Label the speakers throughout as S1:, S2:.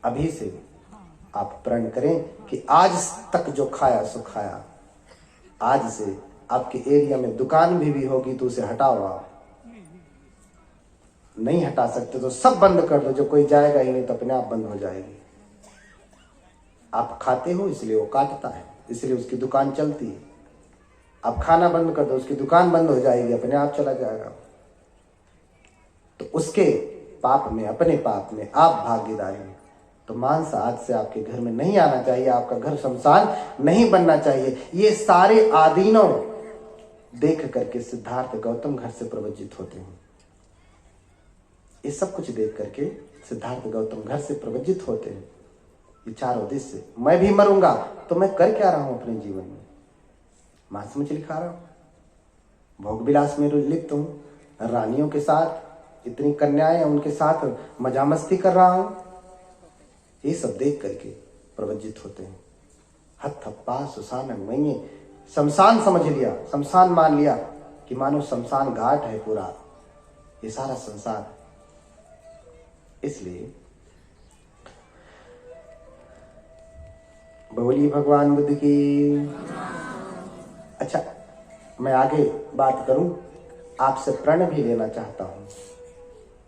S1: अभी से आप प्रण करें कि आज तक जो खाया सो खाया। आज से आपके एरिया में दुकान भी होगी तो उसे हटाओ। आप नहीं हटा सकते तो सब बंद कर दो, जो कोई जाएगा ही नहीं तो अपने आप बंद हो जाएगी। आप खाते हो इसलिए वो काटता है, इसलिए उसकी दुकान चलती है। आप खाना बंद कर दो, उसकी दुकान बंद हो जाएगी, अपने आप चला जाएगा। तो उसके पाप में, अपने पाप में आप भागीदारी हैं। तो मांस आज से आपके घर में नहीं आना चाहिए, आपका घर शमशान नहीं बनना चाहिए। ये सारे आदीनों देख करके सिद्धार्थ गौतम घर से प्रवज्जित होते हैं। ये सब कुछ देख करके सिद्धार्थ गौतम घर से प्रवज्जित होते हैं। ये चार उद्देश्य से मैं भी मरूंगा तो मैं कर क्या रहा हूं अपने जीवन में? मांस मछली खा रहा हूं, भोग विलास में लिप्त हूं, रानियों के साथ, इतनी कन्याएं उनके साथ मजा मस्ती कर रहा हूं। ये सब देख करके प्रवज्जित होते हैं। हथप्पा सुसान मैंने शमशान समझ लिया, शमशान मान लिया कि मानो शमशान घाट है पूरा ये सारा संसार। इसलिए बोलिए भगवान बुद्ध की। अच्छा, मैं आगे बात करूं, आपसे प्रण भी लेना चाहता हूं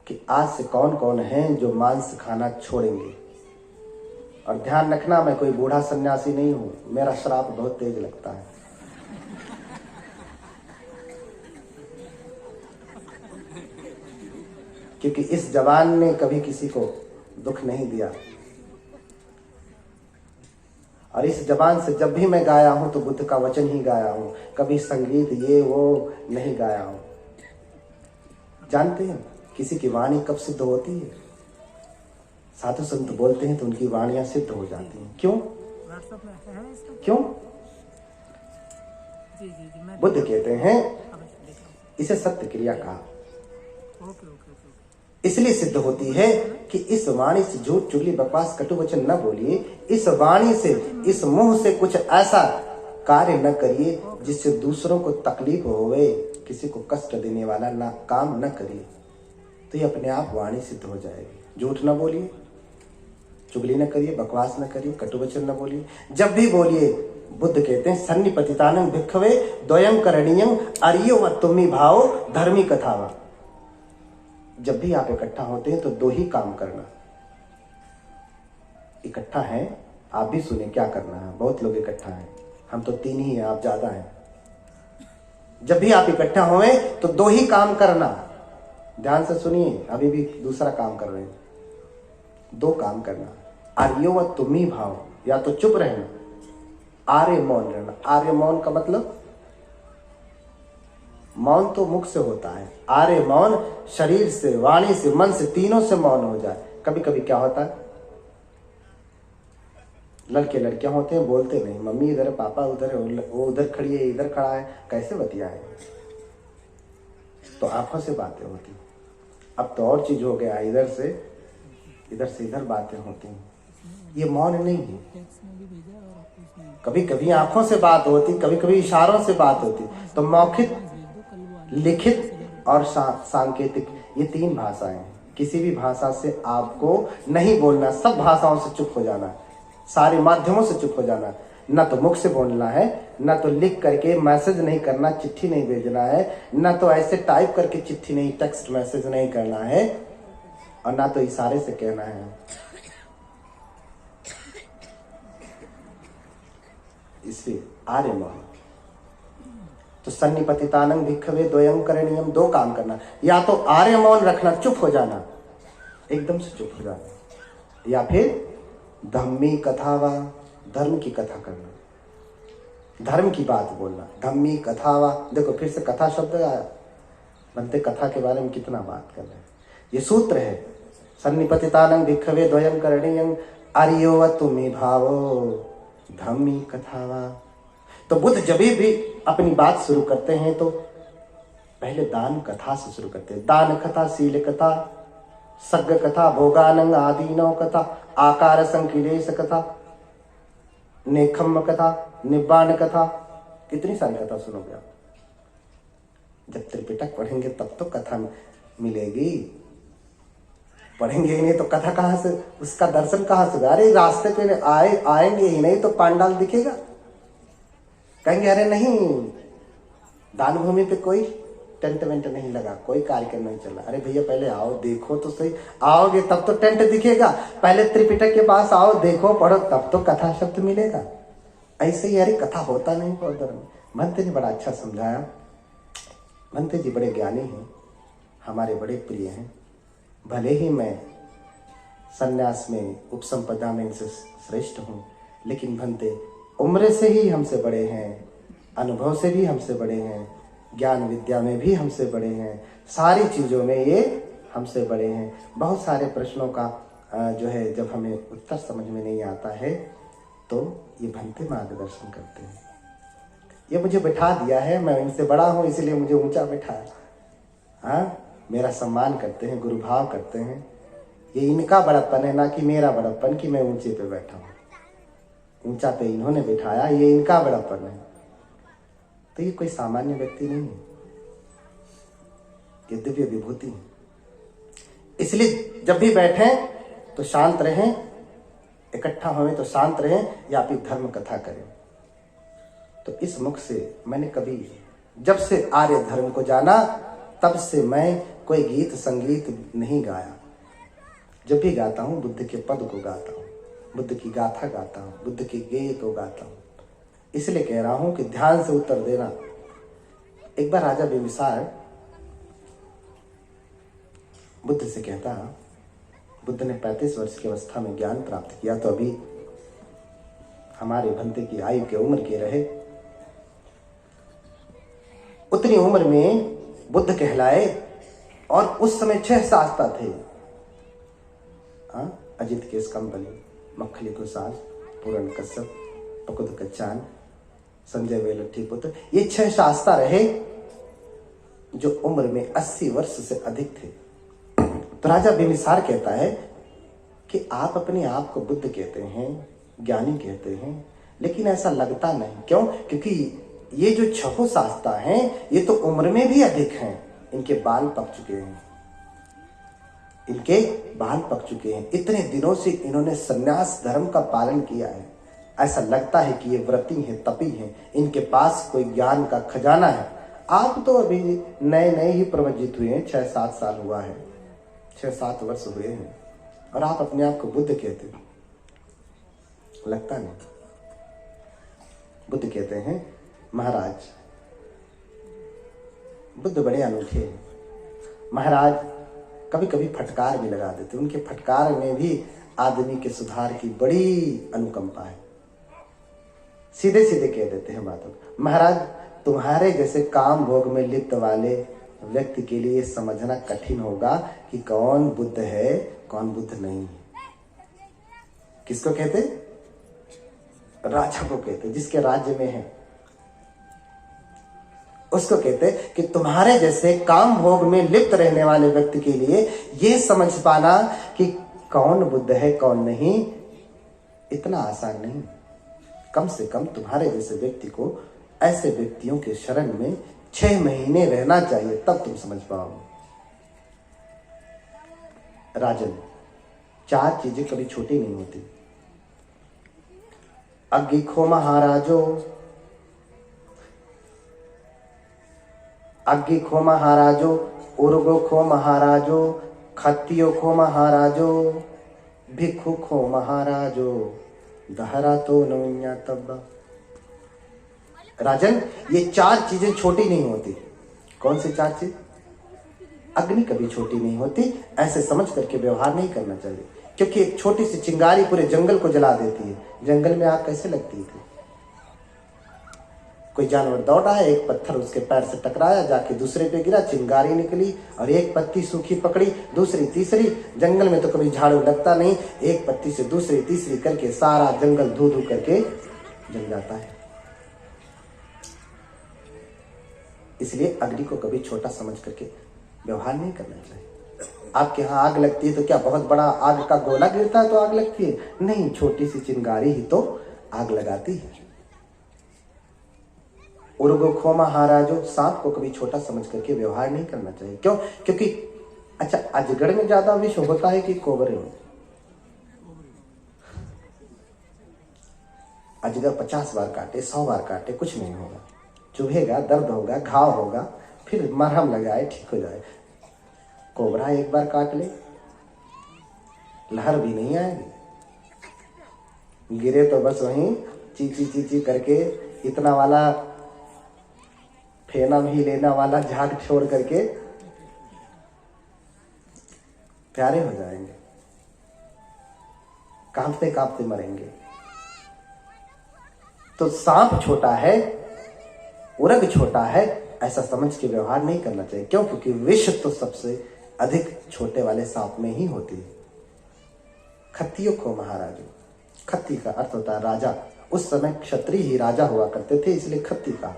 S1: कि आज से कौन कौन हैं जो मांस खाना छोड़ेंगे। और ध्यान रखना, मैं कोई बूढ़ा सन्यासी नहीं हूं, मेरा श्राप बहुत तेज लगता है। क्योंकि इस जवान ने कभी किसी को दुख नहीं दिया, और इस जबान से जब भी मैं गाया हूं तो बुद्ध का वचन ही गाया हूं, कभी संगीत ये वो नहीं गाया हूं। जानते हैं किसी की वाणी कब सिद्ध होती है? साधु संत बोलते हैं तो उनकी वाणियां सिद्ध हो जाती हैं। क्यों? क्यों? बुद्ध कहते हैं इसे सत्य क्रिया कहा, इसलिए सिद्ध होती है कि इस वाणी से झूठ चुगली बकवास कटु वचन न बोलिए। इस वाणी से, इस मुंह से कुछ ऐसा कार्य न करिए जिससे दूसरों को तकलीफ होवे, किसी को कष्ट देने वाला ना काम न करिए, तो ये अपने आप वाणी सिद्ध हो जाएगी। झूठ न बोलिए, चुगली न करिए, बकवास न करिए, कटु वचन न बोलिए। जब भी बोलिए, बुद्ध कहते हैं सन्निपतितानं भिक्खवे द्वयं करणीयं अर्यो व तुम्ही भाव धर्मी कथावा। जब भी आप इकट्ठा होते हैं तो दो ही काम करना। इकट्ठा है, आप भी सुने क्या करना है। बहुत लोग इकट्ठा हैं, हम तो तीन ही हैं, आप ज्यादा हैं। जब भी आप इकट्ठा होए तो दो ही काम करना। ध्यान से सुनिए, अभी भी दूसरा काम कर रहे हैं। दो काम करना, आर्यो व तुम्ही भाव, या तो चुप रहना, आर्य मौन रहना। आर्य मौन का मतलब, मौन तो मुख से होता है, आर्य मौन शरीर से, वाणी से, मन से, तीनों से मौन हो जाए। कभी कभी क्या होता है, लड़के लड़कियां होते हैं, बोलते नहीं, मम्मी इधर है, पापा उधर है, वो उधर खड़ी है, इधर खड़ा है, कैसे बतियाए? तो आंखों से बातें होती। अब तो और चीज हो गया, इधर से इधर बातें होती हैं। ये मौन नहीं है। कभी कभी आंखों से बात होती, कभी कभी इशारों से बात होती। तो मौखिक, लिखित और सांकेतिक, ये तीन भाषाएं हैं। किसी भी भाषा से आपको नहीं बोलना, सब भाषाओं से चुप हो जाना, सारे माध्यमों से चुप हो जाना। न तो मुख से बोलना है, न तो लिख करके मैसेज नहीं करना, चिट्ठी नहीं भेजना है, न तो ऐसे टाइप करके चिट्ठी नहीं, टेक्स्ट मैसेज नहीं करना है, और ना तो इशारे से कहना है। इसलिए आर्य मौन। तो सन्निपतितानं भिक्खवे द्वयं करणीयं, दो काम करना, या तो आर्य मौन रखना, चुप हो जाना, एकदम से चुप हो जाना, या फिर धम्मी कथावा, धर्म की कथा करना, धर्म की बात बोलना। धम्मी कथावा, देखो फिर से कथा शब्द आया, बनते कथा के बारे में कितना बात कर रहे हैं। ये सूत्र है, सन्निपतितानं भिक्खवे द्वयं करणीयं अर्यो व तुम्ही भावो धम्मी कथावा। तो बुद्ध जब भी अपनी बात शुरू करते हैं तो पहले दान कथा से शुरू करते हैं। दान कथा, शील कथा, सग्ग कथा, भोगानंग आदीनव कथा, आकार संकिलेश कथा, नेखम्म कथा, निब्बाण कथा, कितनी सारी कथा सुनोगे आप। जब त्रिपिटक पढ़ेंगे तब तो कथा मिलेगी। पढ़ेंगे ही नहीं तो कथा कहाँ से, उसका दर्शन कहाँ से? अरे रास्ते पे आएंगे ही नहीं तो पांडाल दिखेगा? कहेंगे अरे नहीं, दान भूमि पे कोई टेंट वेंट नहीं लगा, कोई कार्यक्रम नहीं चला। अरे भैया पहले आओ देखो तो सही, आओगे तब तो टेंट दिखेगा। पहले त्रिपिटक के पास आओ, देखो, पढ़ो, तब तो कथा शब्द मिलेगा। ऐसे ही अरे कथा होता नहीं बहुत धर्म। भंते जी बड़ा अच्छा समझाया। भंते जी बड़े ज्ञानी हैं, हमारे बड़े प्रिय हैं। भले ही मैं सन्यास में, उपसंपदा में इनसे श्रेष्ठ हूँ, लेकिन भंते उम्र से ही हमसे बड़े हैं, अनुभव से भी हमसे बड़े हैं, ज्ञान विद्या में भी हमसे बड़े हैं, सारी चीज़ों में ये हमसे बड़े हैं। बहुत सारे प्रश्नों का जो है जब हमें उत्तर समझ में नहीं आता है तो ये भंते मार्गदर्शन करते हैं। ये मुझे बिठा दिया है, मैं इनसे बड़ा हूँ इसलिए मुझे ऊंचा बिठाया। हाँ, मेरा सम्मान करते हैं, गुरु भाव करते हैं। ये इनका बड़प्पन है, ना कि मेरा बड़प्पन कि मैं ऊंचे पे बैठा हूँ। ऊंचा पे इन्होंने बिठाया, ये इनका बड़प्पन है। तो ये कोई सामान्य व्यक्ति नहीं है, ये दिव्य विभूति है। इसलिए जब भी बैठें तो शांत रहें, इकट्ठा हों तो शांत रहें, या फिर धर्म कथा करें। तो इस मुख से मैंने कभी, जब से आर्य धर्म को जाना तब से मैं कोई गीत संगीत नहीं गाया। जब भी गाता हूँ बुद्ध के पद को गाता हूँ, बुद्ध की गाथा गाता हूँ, बुद्ध के गेय को गाता हूँ। इसलिए कह रहा हूँ कि ध्यान से उत्तर देना। एक बार राजा बिम्बिसार बुद्ध से कहता, बुद्ध ने 35 वर्ष की अवस्था में ज्ञान प्राप्त किया, तो अभी हमारे भंते की आयु के उम्र के रहे। उतनी उम्र में बुद्ध कहलाए और उस समय 6 शास्ता थे। अजित केस कंबली, मक्खली कुसाल, पूरन कश्यप, पकुद कच्चान, संजय वेलट्ठी पुत्र, ये 6 शास्ता रहे जो उम्र में 80 वर्ष से अधिक थे। तो राजा बिम्बिसार कहता है कि आप अपने आप को बुद्ध कहते हैं, ज्ञानी कहते हैं, लेकिन ऐसा लगता नहीं। क्यों? क्योंकि ये जो 6 शास्ता हैं ये तो उम्र में भी अधिक हैं, इनके बाल पक चुके हैं, इनके बाल पक चुके हैं। इतने दिनों से इन्होंने सन्यास धर्म का पालन किया है, ऐसा लगता है कि ये व्रती हैं, तपी हैं, इनके पास कोई ज्ञान का खजाना है। आप तो अभी नए नए ही प्रवजित हुए हैं, 6-7 साल हुआ है, 6-7 वर्ष हुए हैं, और आप अपने आप को बुद्ध कहते हो, लगता नहीं। बुद्ध कहते हैं, महाराज बुद्ध बड़े अनूठे हैं। महाराज कभी कभी फटकार भी लगा देते, उनके फटकार में भी आदमी के सुधार की बड़ी अनुकंपा है। सीधे सीधे कह देते हैं बातों को। महाराज तुम्हारे जैसे काम भोग में लिप्त वाले व्यक्ति के लिए समझना कठिन होगा कि कौन बुद्ध है, कौन बुद्ध नहीं है। किसको कहते? राजा को कहते, जिसके राज्य में है उसको कहते कि तुम्हारे जैसे काम भोग में लिप्त रहने वाले व्यक्ति के लिए यह समझ पाना कि कौन बुद्ध है कौन नहीं, इतना आसान नहीं। कम से कम तुम्हारे जैसे व्यक्ति को ऐसे व्यक्तियों के शरण में 6 महीने रहना चाहिए, तब तुम समझ पाओ। राजन, 4 चीजें कभी छोटी नहीं होती। अग्गी खो महाराजो, अग्गी खो महाराजो, उर्गो खो महाराजो, खत्तियो खो महाराजो, भिक्षु खो महाराजो, दहरा तो नौन्या तब्बा। राजन, ये 4 चीजें छोटी नहीं होती। कौन सी 4 चीज? अग्नि कभी छोटी नहीं होती, ऐसे समझ करके व्यवहार नहीं करना चाहिए, क्योंकि एक छोटी सी चिंगारी पूरे जंगल को जला देती है। जंगल में आग कैसे लगती थी? कोई जानवर दौड़ा, एक पत्थर उसके पैर से टकराया, जाके दूसरे पे गिरा, चिंगारी निकली, और एक पत्ती सूखी पकड़ी, दूसरी तीसरी। जंगल में तो कभी झाड़ू लगता नहीं, एक पत्ती से दूसरी तीसरी करके सारा जंगल धू धू करके जल जाता है। इसलिए अग्नि को कभी छोटा समझ करके व्यवहार नहीं करना चाहिए। आपके यहाँ आग लगती है तो क्या बहुत बड़ा आग का गोला गिरता है तो आग लगती है? नहीं, छोटी सी चिंगारी ही तो आग लगाती है। उर्गो खो महाराजो, सांप को कभी छोटा समझ करके व्यवहार नहीं करना चाहिए। क्यों? क्योंकि अच्छा, अजगर में ज्यादा विष होता है कि कोबरे में? अजगर 50 बार काटे, 100 बार काटे, कुछ नहीं होगा। चुभेगा, दर्द होगा, घाव होगा, फिर मरहम लगाए, ठीक हो जाए। कोबरा एक बार काट ले, लहर भी नहीं आएगी, गिरे तो बस वहीं चीची चीची करके इतना वाला फेना भी लेना वाला झाग छोड़ करके प्यारे हो जाएंगे, कांपते कांपते मरेंगे। तो सांप छोटा है, उरग छोटा है, ऐसा समझ के व्यवहार नहीं करना चाहिए। क्यों? क्योंकि विष तो सबसे अधिक छोटे वाले सांप में ही होती है। खत्तियों को महाराजो, खत्ती का अर्थ होता है राजा। उस समय क्षत्रिय ही राजा हुआ करते थे, इसलिए खत्ती का।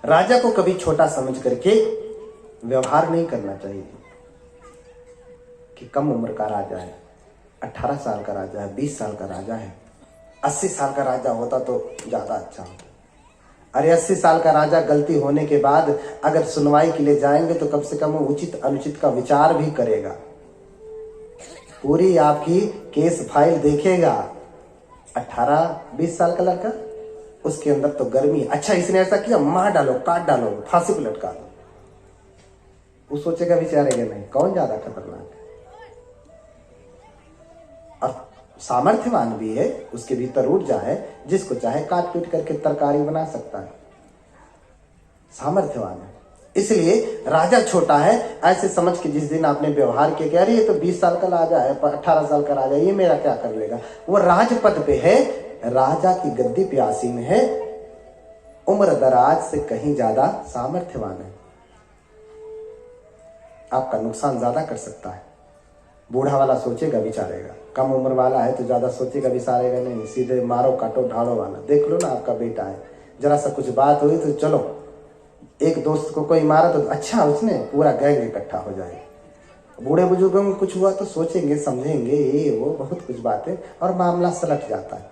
S1: राजा को कभी छोटा समझ करके व्यवहार नहीं करना चाहिए कि कम उम्र का राजा है, 18 साल का राजा है, 20 साल का राजा है, 80 साल का राजा होता तो ज्यादा अच्छा होता। अरे 80 साल का राजा गलती होने के बाद अगर सुनवाई के लिए जाएंगे तो कम से कम वो उचित अनुचित का विचार भी करेगा, पूरी आपकी केस फाइल देखेगा। 18-20 साल का लड़का, उसके अंदर तो गर्मी, अच्छा इसने ऐसा किया, मार डालो, काट डालो, फांसी पे लटका दो। वो सोचेगा विचारेगा नहीं कौन ज्यादा खतरनाक है। और सामर्थ्यवान भी है, उसके भीतर ऊर्जा है, जिसको चाहे काट पीट करके तरकारी बना सकता है, सामर्थ्यवान है। इसलिए राजा छोटा है ऐसे समझ के जिस दिन आपने व्यवहार किया कि अरे ये तो 20 साल का राजा है, 18 साल का राजा, ये मेरा क्या कर लेगा। वो राजपद पे है, राजा की गद्दी पे आसीन है, उम्र दराज से कहीं ज्यादा सामर्थ्यवान है, आपका नुकसान ज्यादा कर सकता है। बूढ़ा वाला सोचेगा विचारेगा, कम उम्र वाला है तो ज्यादा सोचेगा विचारेगा नहीं, सीधे मारो काटो ढालो वाला। देख लो ना, आपका बेटा है, जरा सा कुछ बात हुई तो चलो, एक दोस्त को कोई मारा तो अच्छा उसने पूरा गैंग इकट्ठा हो जाए। बूढ़े बुजुर्गों में कुछ हुआ तो सोचेंगे, समझेंगे, ये वो बहुत कुछ बातें, और मामला सलट जाता है।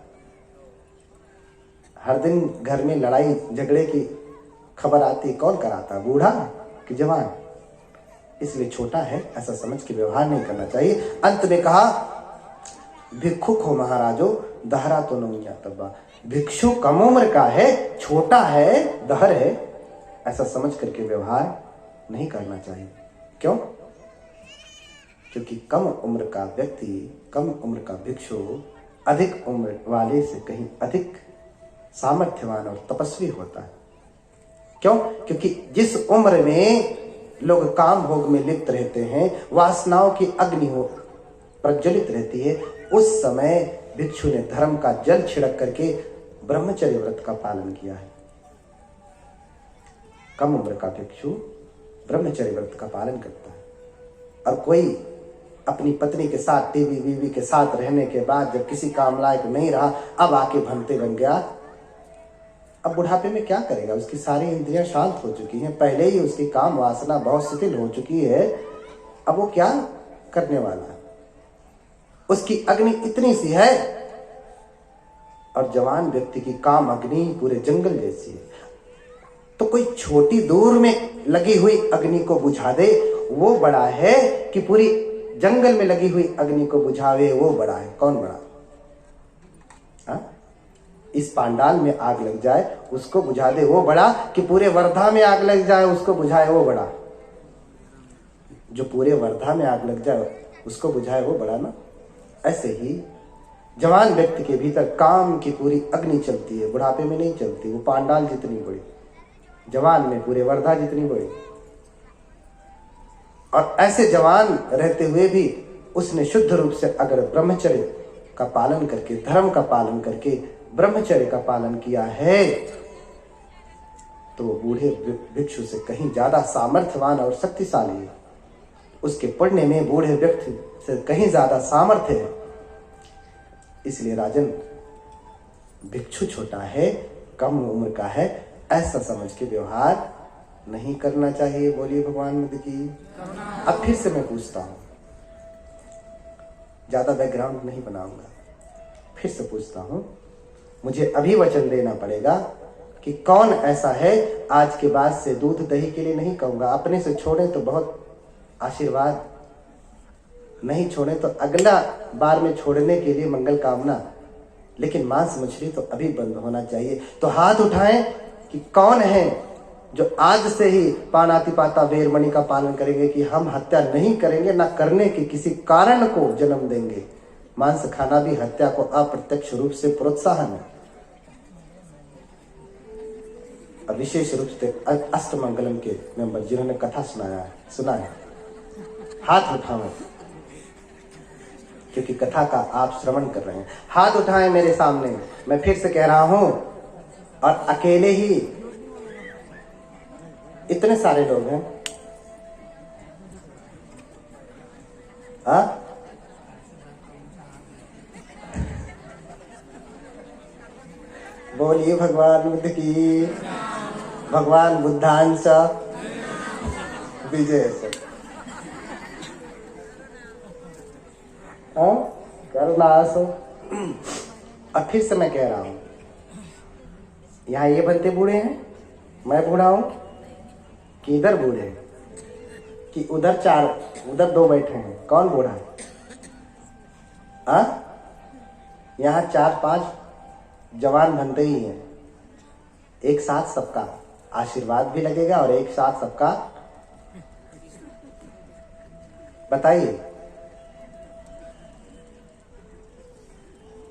S1: हर दिन घर में लड़ाई झगड़े की खबर आती, कौन कराता, बूढ़ा कि जवान? इसलिए छोटा है ऐसा समझ के व्यवहार नहीं करना चाहिए। अंत में कहा भिक्षुक हो महाराजो, दहरा तो नौया तब्बा। भिक्षु कम उम्र का है, छोटा है, दहर है, ऐसा समझ करके व्यवहार नहीं करना चाहिए। क्यों? क्योंकि कम उम्र का व्यक्ति, कम उम्र का भिक्षु अधिक उम्र वाले से कहीं अधिक सामर्थ्यवान और तपस्वी होता है। क्यों? क्योंकि जिस उम्र में लोग काम भोग में लिप्त रहते हैं, वासनाओं की अग्नि हो प्रज्वलित रहती है, उस समय भिक्षु ने धर्म का जल छिड़क करके ब्रह्मचर्य व्रत का पालन किया है। कम उम्र का भिक्षु ब्रह्मचर्य व्रत का पालन करता है। और कोई अपनी पत्नी के साथ, टीवी बीवी के साथ रहने के बाद जब किसी काम लायक नहीं रहा, अब आके भनते बन गया, अब बुढ़ापे में क्या करेगा? उसकी सारी इंद्रियां शांत हो चुकी हैं, पहले ही उसकी काम वासना बहुत शिथिल हो चुकी है, अब वो क्या करने वाला है? उसकी अग्नि इतनी सी है, और जवान व्यक्ति की काम अग्नि पूरे जंगल जैसी है। तो कोई छोटी दूर में लगी हुई अग्नि को बुझा दे, वो बड़ा है कि पूरी जंगल में लगी हुई अग्नि को बुझावे, वो बड़ा है? कौन बड़ा? इस पांडाल में आग लग जाए उसको बुझा दे, वो बड़ा कि पूरे वर्धा में आग लग जाए उसको बुझाए, वो बड़ा? जो पूरे वर्धा में आग लग जाए उसको बुझाए, वो बड़ा ना। ऐसे ही जवान व्यक्ति के भीतर काम की पूरी अग्नि चलती है, बुढ़ापे में नहीं चलती। वो पांडाल जितनी बड़ी, जवान में पूरे वर्धा जितनी बड़ी। और ऐसे जवान रहते हुए भी उसने शुद्ध रूप से अगर ब्रह्मचर्य का पालन करके, धर्म का पालन करके ब्रह्मचर्य का पालन किया है, तो वो बूढ़े भिक्षु से कहीं ज्यादा सामर्थ्यवान और शक्तिशाली है। उसके पढ़ने में बूढ़े व्यक्ति से कहीं ज्यादा सामर्थ्य है। इसलिए राजन, भिक्षु छोटा है, कम उम्र का है, ऐसा समझ के व्यवहार नहीं करना चाहिए। बोलिए भगवान बुद्ध की। अब फिर से मैं पूछता हूं, ज्यादा बैकग्राउंड नहीं बनाऊंगा, फिर से पूछता हूं, मुझे अभी वचन देना पड़ेगा कि कौन ऐसा है आज के बाद से दूध दही के लिए नहीं कहूंगा, अपने से छोड़े तो बहुत आशीर्वाद नहीं छोड़े तो अगला बार में छोड़ने के लिए मंगल कामना, लेकिन मांस मछली तो अभी बंद होना चाहिए। तो हाथ उठाएं कि कौन है जो आज से ही पानातिपाता वेरमणि का पालन करेंगे कि हम हत्या नहीं करेंगे, ना करने के किसी कारण को जन्म देंगे। मांस खाना भी हत्या को अप्रत्यक्ष रूप से प्रोत्साहन है। और विशेष रूप से अष्टमंगलम के मेंबर जिन्होंने कथा सुना है, हाथ उठाओ, क्योंकि कथा का आप श्रवण कर रहे हैं। हाथ उठाएं मेरे सामने। मैं फिर से कह रहा हूं, और अकेले ही इतने सारे लोग हैं। बोलिए भगवान बुद्ध की, भगवान बुद्धांश विजय। करुणास। और फिर से मैं कह रहा हूं, यहाँ ये बनते बूढ़े हैं, मैं बूढ़ा हूं कि इधर बूढ़े हैं, कि उधर दो बैठे हैं, कौन बूढ़ा है? यहाँ 4-5 जवान बनते ही हैं। एक साथ सबका आशीर्वाद भी लगेगा और एक साथ सबका, बताइए।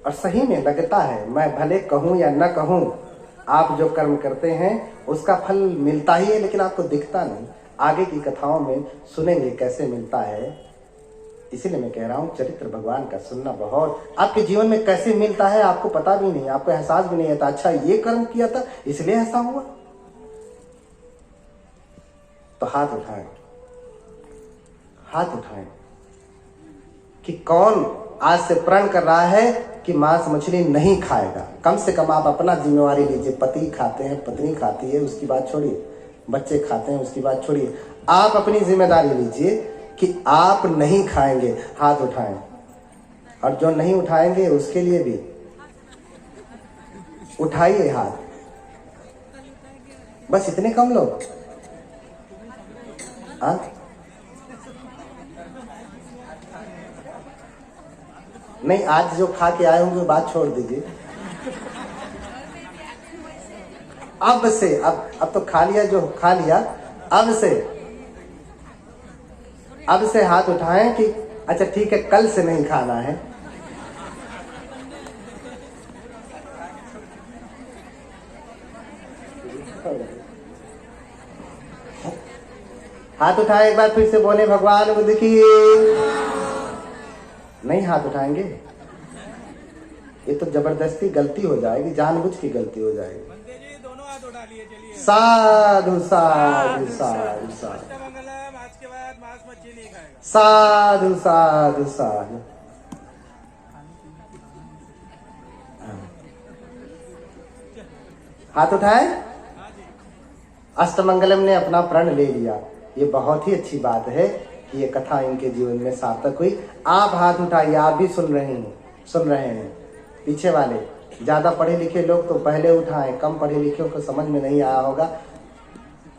S1: और सही में लगता है, मैं भले कहूं या न कहूं, आप जो कर्म करते हैं उसका फल मिलता ही है, लेकिन आपको दिखता नहीं। आगे की कथाओं में सुनेंगे कैसे मिलता है। इसीलिए मैं कह रहा हूं, चरित्र भगवान का सुनना बहुत, आपके जीवन में कैसे मिलता है आपको पता भी नहीं, आपको एहसास भी नहीं होता। अच्छा, ये कर्म किया था इसलिए ऐसा हुआ। तो हाथ उठाएं, हाथ उठाएं कि कौन आज से प्रण कर रहा है कि मांस मछली नहीं खाएगा। कम से कम आप अपना जिम्मेवारी लीजिए। पति खाते हैं, पत्नी खाती है, उसकी बात छोड़िए, बच्चे खाते हैं, उसकी बात छोड़िए। आप अपनी जिम्मेदारी लीजिए कि आप नहीं खाएंगे। हाथ उठाएं। और जो नहीं उठाएंगे उसके लिए भी उठाइए हाथ। बस इतने कम लोग? नहीं, आज जो खा के आए होंगे बात छोड़ दीजिए। अब से, अब तो खा लिया जो खा लिया, अब से हाथ उठाएं कि अच्छा ठीक है, कल से नहीं खाना है। हाथ उठाए, एक बार फिर से बोले भगवान बुद्ध की। नहीं हाथ उठाएंगे, ये तो जबरदस्ती गलती हो जाएगी, जानबूझ की गलती हो जाएगी।
S2: दोनों हाथ उठा लिए, चलिए।
S1: साधु साधु साधु साधु,
S2: आज के बाद मांस मछली नहीं खाएगा।
S1: साधु साधु साधु। हाथ उठाए। अष्टमंगलम ने अपना प्रण ले लिया। ये बहुत ही अच्छी बात है कि ये कथा इनके जीवन में सार्थक हुई। आप हाथ उठाइए, आप भी सुन रहे हैं। पीछे वाले ज्यादा पढ़े लिखे लोग तो पहले उठाएं, कम पढ़े लिखे को समझ में नहीं आया होगा।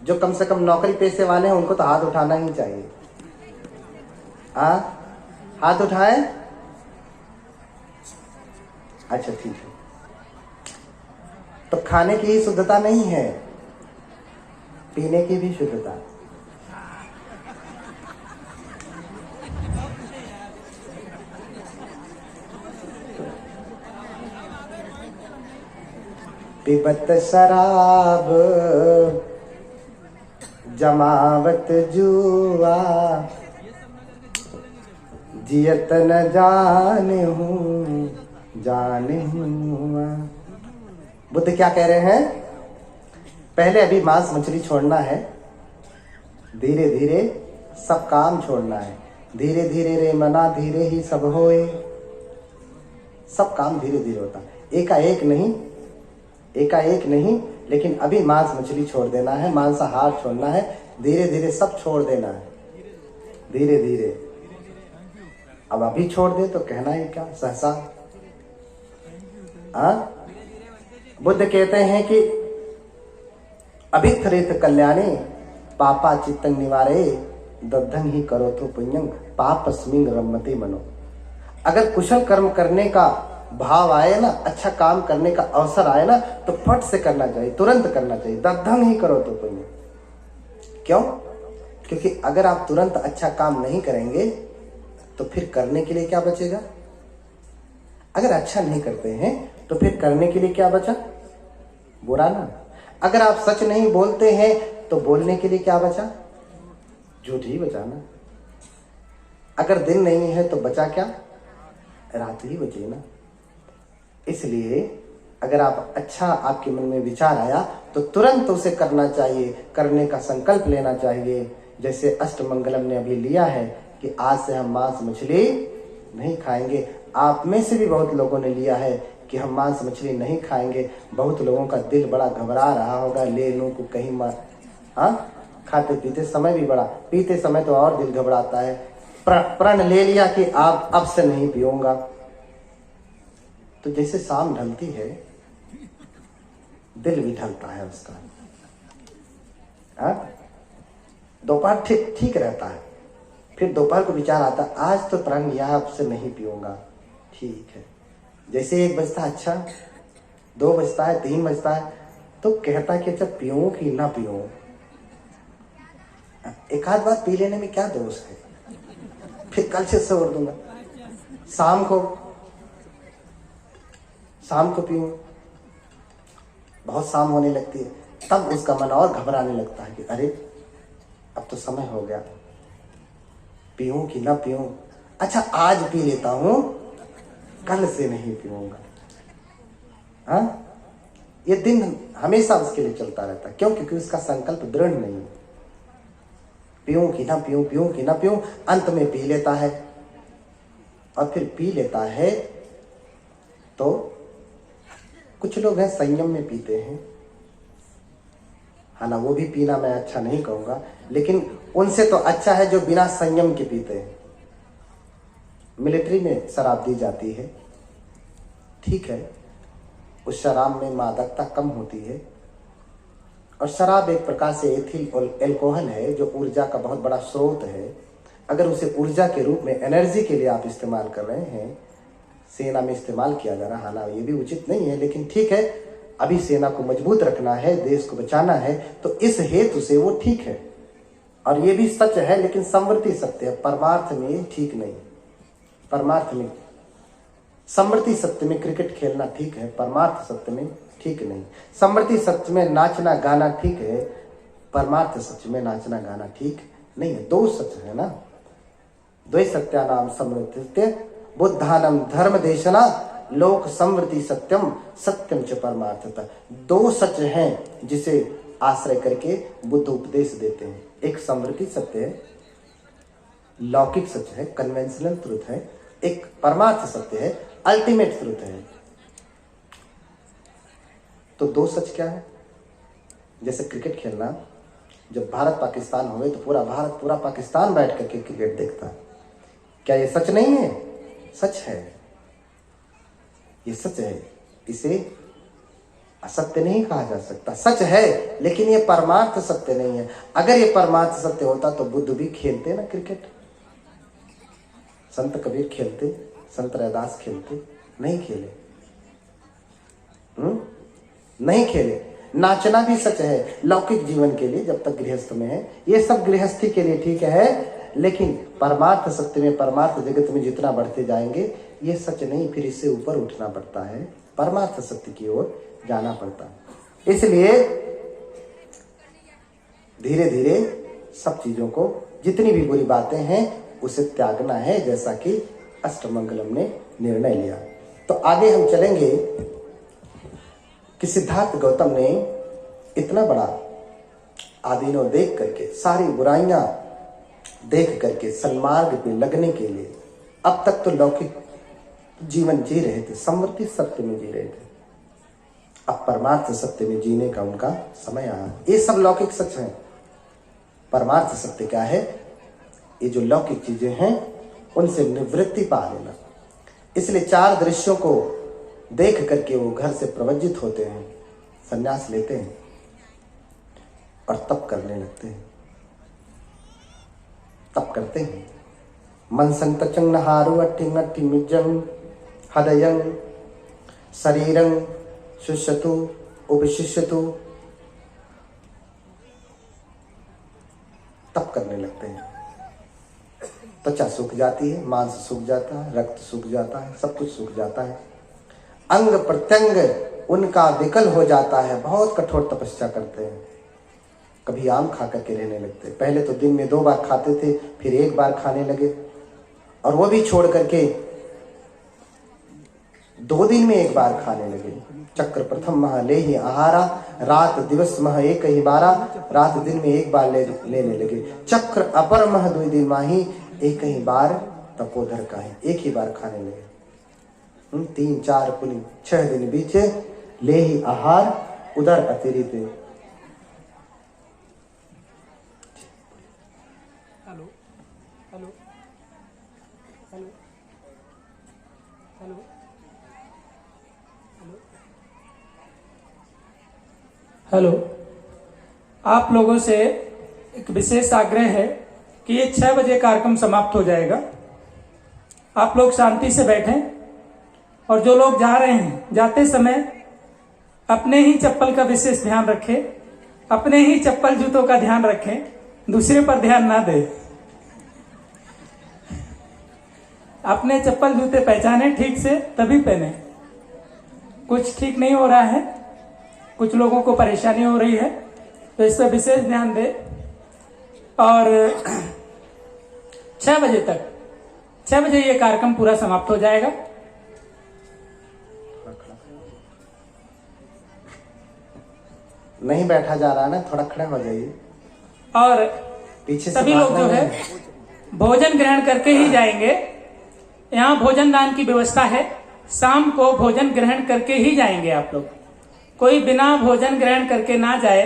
S1: जो कम से कम नौकरी पेशे वाले हैं उनको तो हाथ उठाना ही चाहिए। हाथ उठाएं। अच्छा ठीक है। तो खाने की ही शुद्धता नहीं है, पीने की भी शुद्धता। पिबत शराब जमावत जुआ, जियत न जाने हुआ। बुद्ध क्या कह रहे हैं? पहले अभी मांस मछली छोड़ना है, धीरे धीरे सब काम छोड़ना है। धीरे धीरे रे मना धीरे ही सब होए। सब काम धीरे धीरे होता है, एकाएक नहीं, लेकिन अभी मांस मछली छोड़ देना है, मांसाहार छोड़ना है, धीरे धीरे सब छोड़ देना है, धीरे धीरे। अब अभी छोड़ दे तो कहना ही क्या, सहसा। बुद्ध कहते हैं कि अभिथरित कल्याणे पापा चित्तंग निवारे दद्धं ही करो तो पुण्यं पापस्मिंग रमते मनो। अगर कुशल कर्म करने का भाव आए ना, अच्छा काम करने का अवसर आए ना, तो फट से करना चाहिए, तुरंत करना चाहिए। दद्धं ही करो तो पुण्य। क्यों? क्योंकि अगर आप तुरंत अच्छा काम नहीं करेंगे तो फिर करने के लिए क्या बचेगा? अगर अच्छा नहीं करते हैं तो फिर करने के लिए क्या बचा? बुरा ना। अगर आप सच नहीं बोलते हैं तो बोलने के लिए क्या बचा? झूठ ही बचा ना। अगर दिन नहीं है तो बचा क्या? रात ही बची ना। इसलिए अगर आप अच्छा, आपके मन में विचार आया तो तुरंत उसे करना चाहिए, करने का संकल्प लेना चाहिए। जैसे अष्टमंगलम ने अभी लिया है कि आज से हम मांस मछली नहीं खाएंगे। आप में से भी बहुत लोगों ने लिया है कि हम मांस मछली नहीं खाएंगे। बहुत लोगों का दिल बड़ा घबरा रहा होगा, ले लूं को कहीं खाते पीते समय भी बड़ा, पीते समय तो और दिल घबराता है। प्रण ले लिया कि आप अब से नहीं पीऊंगा। तो जैसे शाम ढलती है दिल भी ढलता है उसका। दोपहर ठीक रहता है, फिर दोपहर को विचार आता आज तो प्रण लिया, अब से नहीं पीऊंगा। ठीक है, जैसे 1 बजता है, अच्छा 2 बजता है, 3 बजता है, तो कहता कि अच्छा पीऊं कि ना पीऊं। एक आध बार पी लेने में क्या दोष है, फिर कल से छोड़ दूंगा। शाम को पीऊं, बहुत शाम होने लगती है, तब उसका मन और घबराने लगता है कि अरे अब तो समय हो गया, पीऊं कि ना पीऊं। अच्छा आज पी लेता हूं, कल से नहीं पीऊंगा। ये दिन हमेशा उसके लिए चलता रहता है। क्यों? क्योंकि उसका संकल्प दृढ़ नहीं है। पीऊं कि ना पीऊं, पीऊं कि ना पीऊं, अंत में पी लेता है। और फिर पी लेता है तो कुछ लोग हैं संयम में पीते हैं, ना वो भी पीना मैं अच्छा नहीं कहूंगा, लेकिन उनसे तो अच्छा है जो बिना संयम के पीते हैं। मिलिट्री में शराब दी जाती है, ठीक है, उस शराब में मादकता कम होती है। और शराब एक प्रकार से एथिल एल्कोहल है जो ऊर्जा का बहुत बड़ा स्रोत है। अगर उसे ऊर्जा के रूप में, एनर्जी के लिए आप इस्तेमाल कर रहे हैं, सेना में इस्तेमाल किया जा रहा है, हालांकि ये भी उचित नहीं है, लेकिन ठीक है, अभी सेना को मजबूत रखना है, देश को बचाना है, तो इस हेतु से वो ठीक है। और ये भी सच है, लेकिन समवर्ती सत्य है, परमार्थ में ठीक नहीं। परमार्थ में, समवर्ती सत्य में क्रिकेट खेलना ठीक है, परमार्थ सत्य में ठीक नहीं। समवर्ती सत्य में नाचना गाना ठीक है, परमार्थ सत्य में नाचना गाना ठीक नहीं है। 2 सच है ना। द्वै सत्यानाम समवर्तित्य बुद्धानम धर्म देशना लोक समवर्ती सत्यम सत्यम च परमार्थता। 2 सच हैं जिसे आश्रय करके बुद्ध उपदेश देते हैं। एक समवर्ती सत्य है, लौकिक सत्य है, कन्वेंशनल ट्रुथ है। एक परमार्थ सत्य है, अल्टीमेट ट्रुथ है। तो 2 सच क्या है? जैसे क्रिकेट खेलना, जब भारत पाकिस्तान हुए तो पूरा भारत, पूरा पाकिस्तान बैठ करके क्रिकेट देखता है। क्या ये सच नहीं है? सच है, ये सच है। इसे असत्य नहीं कहा जा सकता, सच है, लेकिन ये परमार्थ सत्य नहीं है। अगर ये परमार्थ सत्य होता तो बुद्ध भी खेलते ना क्रिकेट, संत कबीर खेलते, संत रैदास खेलते, नहीं खेले। नहीं खेले। नाचना भी सच है लौकिक जीवन के लिए, जब तक गृहस्थ में है, ये सब गृहस्थी के लिए ठीक है, लेकिन परमार्थ सत्य में, परमार्थ जगत में जितना बढ़ते जाएंगे ये सच नहीं, फिर इससे ऊपर उठना पड़ता है, परमार्थ सत्य की ओर जाना पड़ता है। इसलिए धीरे धीरे सब चीजों को, जितनी भी बुरी बातें हैं उसे त्यागना है, जैसा कि अष्टमंगलम ने निर्णय लिया। तो आगे हम चलेंगे कि सिद्धार्थ गौतम ने इतना बड़ा आदीनो देख करके, सारी बुराइयां देख करके सन्मार्ग पे लगने के लिए, अब तक तो लौकिक जीवन जी रहे थे, समवर्ती सत्य में जी रहे थे, अब परमार्थ सत्य में जीने का उनका समय आया। ये सब लौकिक सच है। परमार्थ सत्य क्या है? ये जो लौकिक चीजें हैं उनसे निवृत्ति पा लेना। इसलिए 4 दृश्यों को देख करके वो घर से प्रवज्जित होते हैं, संन्यास लेते हैं और तप करने लगते हैं। तब करते हैं। मन संतचंग नहारु अट्ठिंग अट्ठि मिज्जंग हदयंग शरीरंग शुष्यतु उपशिष्यतु, तब करने लगते हैं। त्वचा सूख जाती है, मांस सूख जाता है, रक्त सूख जाता है, सब कुछ सूख जाता है, अंग प्रत्यंग उनका विकल हो जाता है। बहुत कठोर तपस्या करते हैं। कभी आम खा करके रहने लगते। पहले तो दिन में 2 बार खाते थे, फिर 1 बार खाने लगे, और वो भी छोड़ करके 2 दिन में 1 बार खाने लगे। चक्र प्रथम मह ले ही आहारा, रात दिवस मह एक ही बारा, रात दिन में 1 बार लेने लगे। चक्र अपर मह 2 दिन माही, एक ही बार तपोधर का है, 1 ही बार खाने लगे। 3 4 पुनि 6 दिन बीचे, ले ही आहार उदर अतिरिक्त।
S3: Hello hello hello hello hello, आप लोगों से एक विशेष आग्रह है कि ये 6 बजे कार्यक्रम समाप्त हो जाएगा। आप लोग शांति से बैठें, और जो लोग जा रहे हैं जाते समय अपने ही चप्पल का विशेष ध्यान रखें, अपने ही चप्पल जूतों का ध्यान रखें, दूसरे पर ध्यान ना दें। अपने चप्पल जूते पहचाने ठीक से, तभी पहने। कुछ ठीक नहीं हो रहा है, कुछ लोगों को परेशानी हो रही है, तो इस पर विशेष ध्यान दें। और 6 बजे तक, 6 बजे ये कार्यक्रम पूरा समाप्त हो जाएगा।
S1: नहीं बैठा जा रहा ना, थोड़ा खड़ा हो जाइए।
S3: और
S1: पीछे
S3: सभी लोग जो है भोजन ग्रहण करके ही जाएंगे। यहाँ भोजन दान की व्यवस्था है, शाम को भोजन ग्रहण करके ही जाएंगे आप लोग। कोई बिना भोजन ग्रहण करके ना जाए।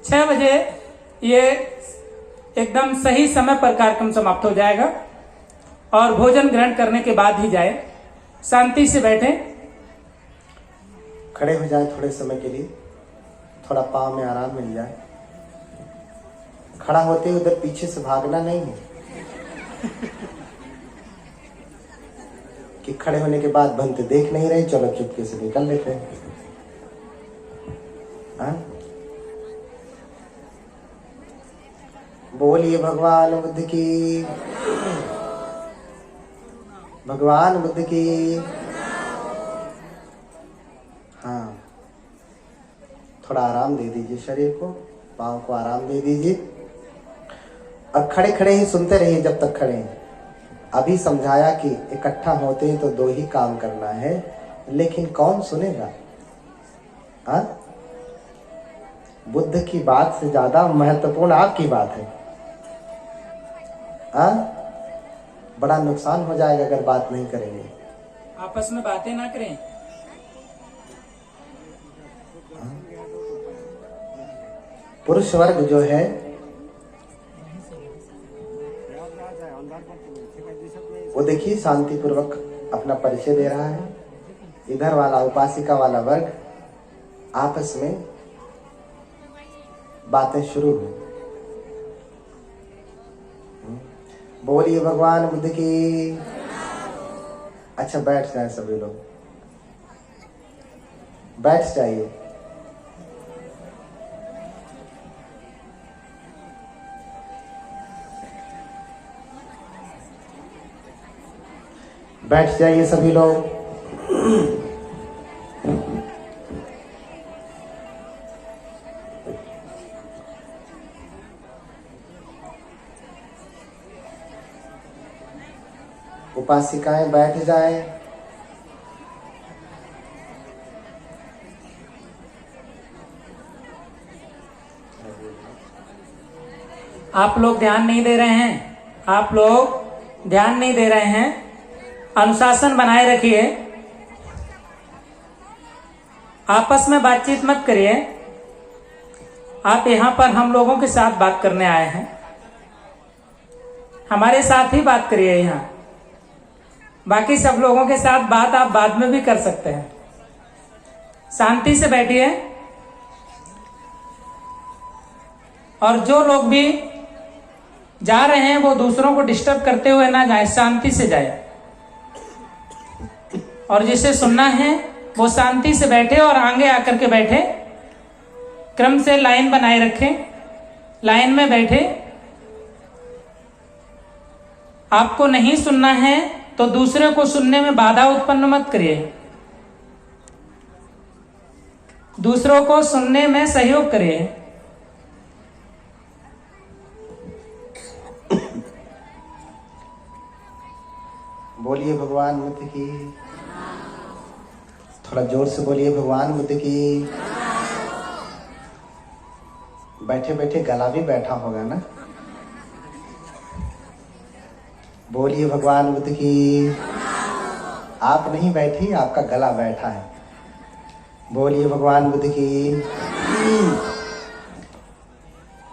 S3: 6 बजे ये एकदम सही समय पर कार्यक्रम समाप्त हो जाएगा, और भोजन ग्रहण करने के बाद ही जाए। शांति से बैठें।
S1: खड़े हो जाए थोड़े समय के लिए, थोड़ा पाँव में आराम मिल जाए। खड़ा होते उधर पीछे से भागना नहीं है कि खड़े होने के बाद बनते देख नहीं रहे, चलो चुपके से निकल लेते हैं। बोलिए भगवान बुद्ध की, भगवान बुद्ध की। हाँ, थोड़ा आराम दे दीजिए शरीर को, पाँव को आराम दे दीजिए, और खड़े खड़े ही सुनते रहिए जब तक खड़े हैं। अभी समझाया कि इकट्ठा होते हैं तो 2 ही काम करना है, लेकिन कौन सुनेगा? हाँ, बुद्ध की बात से ज्यादा महत्वपूर्ण आपकी बात है। हाँ, बड़ा नुकसान हो जाएगा अगर बात नहीं करेंगे।
S3: आपस में बातें ना करें।
S1: पुरुष वर्ग जो है वो देखिए शांतिपूर्वक अपना परिचय दे रहा है। इधर वाला उपासिका वाला वर्ग आपस में बातें शुरू हुई। बोलिए भगवान बुद्ध की। अच्छा, बैठ जाए सभी लोग, बैठ जाइए। बैठ जाइए सभी लोग। उपासिकाएं बैठ जाएं।
S3: आप लोग ध्यान नहीं दे रहे हैं, आप लोग ध्यान नहीं दे रहे हैं। अनुशासन बनाए रखिए, आपस में बातचीत मत करिए। आप यहाँ पर हम लोगों के साथ बात करने आए हैं, हमारे साथ ही बात करिए। यहाँ बाकी सब लोगों के साथ बात आप बाद में भी कर सकते हैं। शांति से बैठिए। और जो लोग भी जा रहे हैं वो दूसरों को डिस्टर्ब करते हुए ना जाए, शांति से जाए। और जिसे सुनना है वो शांति से बैठे और आगे आकर के बैठे, क्रम से लाइन बनाए रखें, लाइन में बैठे। आपको नहीं सुनना है तो दूसरे को सुनने में बाधा उत्पन्न मत करिए, दूसरों को सुनने में सहयोग करिए।
S1: बोलिए भगवान बुद्ध की, थोड़ा जोर से बोलिए भगवान बुद्ध की। बैठे बैठे गला भी बैठा होगा ना, बोलिए भगवान बुद्ध की। आप नहीं बैठी, आपका गला बैठा है। बोलिए भगवान बुद्ध की।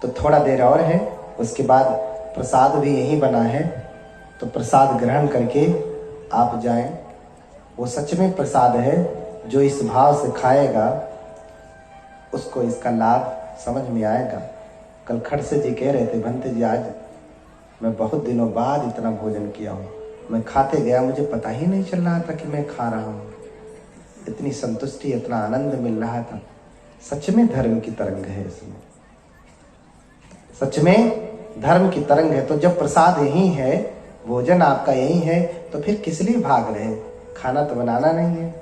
S1: तो थोड़ा देर और है, उसके बाद प्रसाद भी यहीं बना है, तो प्रसाद ग्रहण करके आप जाएं। वो सच में प्रसाद है, जो इस भाव से खाएगा उसको इसका लाभ समझ में आएगा। कल खड़से जी कह रहे थे, भंते जी आज मैं बहुत दिनों बाद इतना भोजन किया हूँ, मैं खाते गया मुझे पता ही नहीं चल रहा था कि मैं खा रहा हूँ, इतनी संतुष्टि इतना आनंद मिल रहा था। सच में धर्म की तरंग है इसमें, सच में धर्म की तरंग है। तो जब प्रसाद यही है, भोजन आपका यही है, तो फिर किस लिए भाग रहे? खाना तो बनाना नहीं है,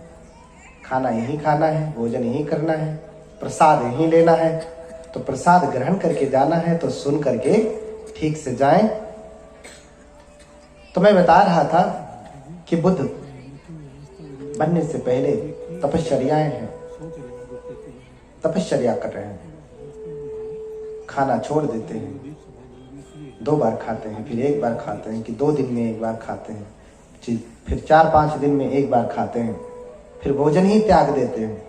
S1: खाना यही खाना है, भोजन यही करना है, प्रसाद यही लेना है। तो प्रसाद ग्रहण करके जाना है, तो सुन करके ठीक से जाएं। तो मैं बता रहा था कि बुद्ध बनने से पहले तपश्चर्याएं हैं, तपश्चर्या कर रहे हैं, खाना छोड़ देते हैं, 2 बार खाते हैं, फिर 1 बार खाते हैं, कि 2 दिन में 1 बार खाते हैं, फिर 4-5 दिन में 1 बार खाते हैं, फिर भोजन ही त्याग देते हैं,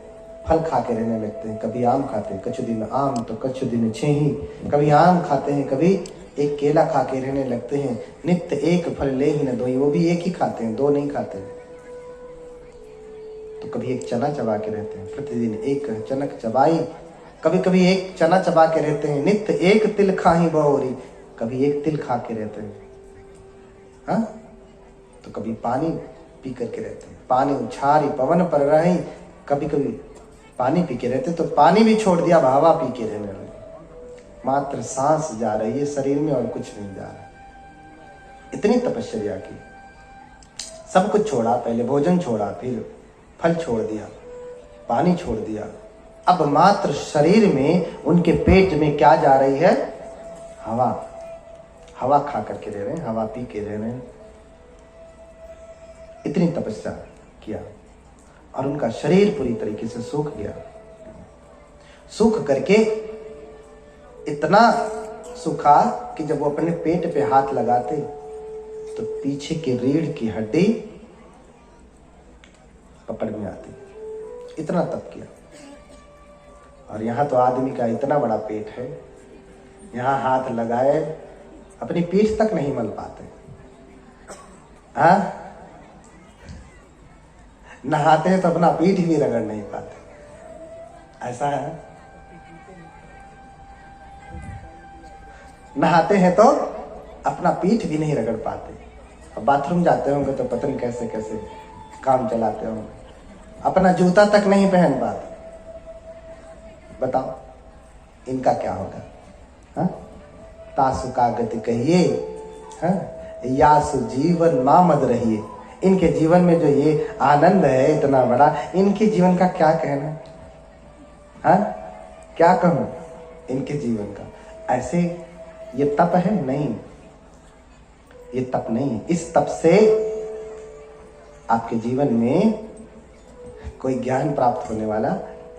S1: फल खा के रहने लगते हैं। कभी आम खाते हैं, कछु दिन आम तो कछु दिन छेही, कभी आम खाते हैं, कभी एक केला खा के रहने लगते हैं। नित्य एक फल ले ही न दोई, वो भी एक ही खाते हैं, 2 नहीं खाते हैं। तो कभी एक चना चबा के रहते हैं, प्रतिदिन एक चनक चबाई, कभी कभी एक चना चबा के रहते हैं। नित्य एक तिल खाही बहुरी, कभी एक तिल खा के रहते हैं। हाँ, तो कभी पानी पी करके रहते हैं, पानी उछारी पवन पर रही, कभी कभी पानी पी के रहते, तो पानी भी छोड़ दिया, हवा पी के रहने लगे। मात्र सांस जा रही है शरीर में और कुछ नहीं जा रहा। इतनी तपस्या की, सब कुछ छोड़ा, पहले भोजन छोड़ा, फिर फल छोड़ दिया, पानी छोड़ दिया। अब मात्र शरीर में, उनके पेट में क्या जा रही है? हवा। हवा खा करके रह रहे हैं, हवा पी के रह रहे हैं। इतनी तपस्या किया और उनका शरीर पूरी तरीके से सूख गया। सूख करके इतना सूखा कि जब वो अपने पेट पे हाथ लगाते तो पीछे की रीढ़ की हड्डी पकड़ में आती। इतना तप किया। और यहाँ तो आदमी का इतना बड़ा पेट है, यहाँ हाथ लगाए अपनी पीठ तक नहीं मल पाते। हाँ, नहाते हैं तो अपना पीठ भी रगड़ नहीं पाते। ऐसा है, नहाते हैं तो अपना पीठ भी नहीं रगड़ पाते। अब बाथरूम जाते होंगे तो पता नहीं कैसे कैसे काम चलाते होंगे, अपना जूता तक नहीं पहन पाते। बताओ इनका क्या होगा? हाँ, तासु का गति कहिए, हाँ, यासु जीवन मामद रहिए। इनके जीवन में जो ये आनंद है इतना बड़ा, इनके जीवन का क्या कहना? हाँ, क्या कहूं इनके जीवन का? ऐसे ये तप है? नहीं, ये तप नहीं। इस तप से आपके जीवन में कोई ज्ञान प्राप्त होने वाला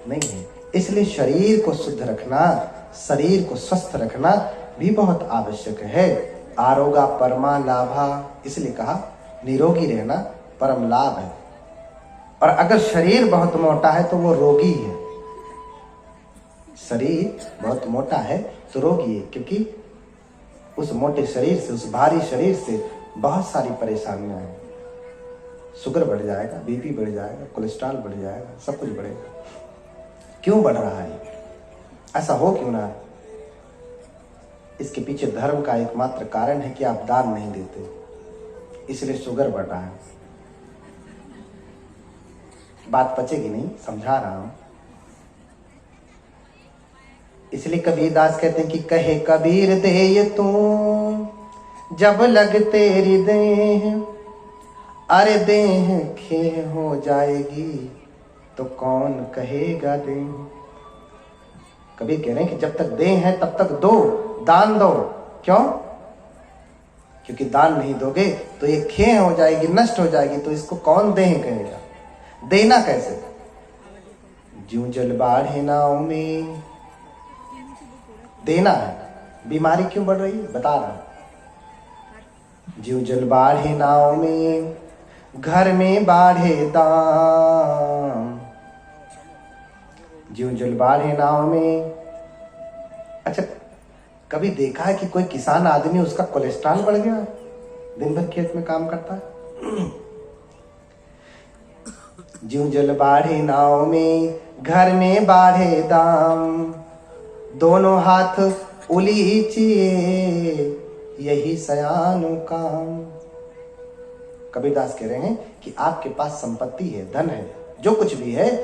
S1: नहीं है। इसलिए शरीर को शुद्ध रखना, शरीर को स्वस्थ रखना भी बहुत आवश्यक है। आरोगा परमा लाभा, इसलिए कहा निरोगी रहना परम लाभ है। और अगर शरीर बहुत मोटा है तो वो रोगी है। शरीर बहुत मोटा है तो रोगी है, क्योंकि उस मोटे शरीर से, उस भारी शरीर से बहुत सारी परेशानियां हैं। शुगर बढ़ जाएगा, बीपी बढ़ जाएगा, कोलेस्ट्रॉल बढ़ जाएगा, सब कुछ बढ़ेगा। क्यों बढ़ रहा है? ऐसा हो क्यों ना? इसके पीछे धर्म का एकमात्र कारण है कि आप दान नहीं देते, इसलिए शुगर बढ़ रहा है। बात पचेगी नहीं, समझा रहा हूं। इसलिए कबीरदास कहते हैं कि कहे कबीर दे तू जब लग तेरी देह, अरे देह खे हो जाएगी तो कौन कहेगा देह। कबीर कह रहे हैं कि जब तक देह है तब तक दो, दान दो। क्यों? क्योंकि दान नहीं दोगे तो ये खे हो जाएगी, नष्ट हो जाएगी, तो इसको कौन देह कहेगा। देना कैसे? ज्यों जल बाढ़े नाव में देना है। बीमारी क्यों बढ़ रही है बता रहा हूं। ज्यों जल बाढ़े नाव में घर में बाढ़े दाम, ज्यों जल बाढ़े नाव में। अच्छा, कभी देखा है कि कोई किसान आदमी उसका कोलेस्ट्रॉल बढ़ गया, दिन भर खेत में काम करता है। ज्यों जल बाढ़े नाव में घर में बाढ़े दाम, दोनों हाथ उलीचिए यही सयानु काम। कबीरदास कह रहे हैं कि आपके पास संपत्ति है, धन है, जो कुछ भी है,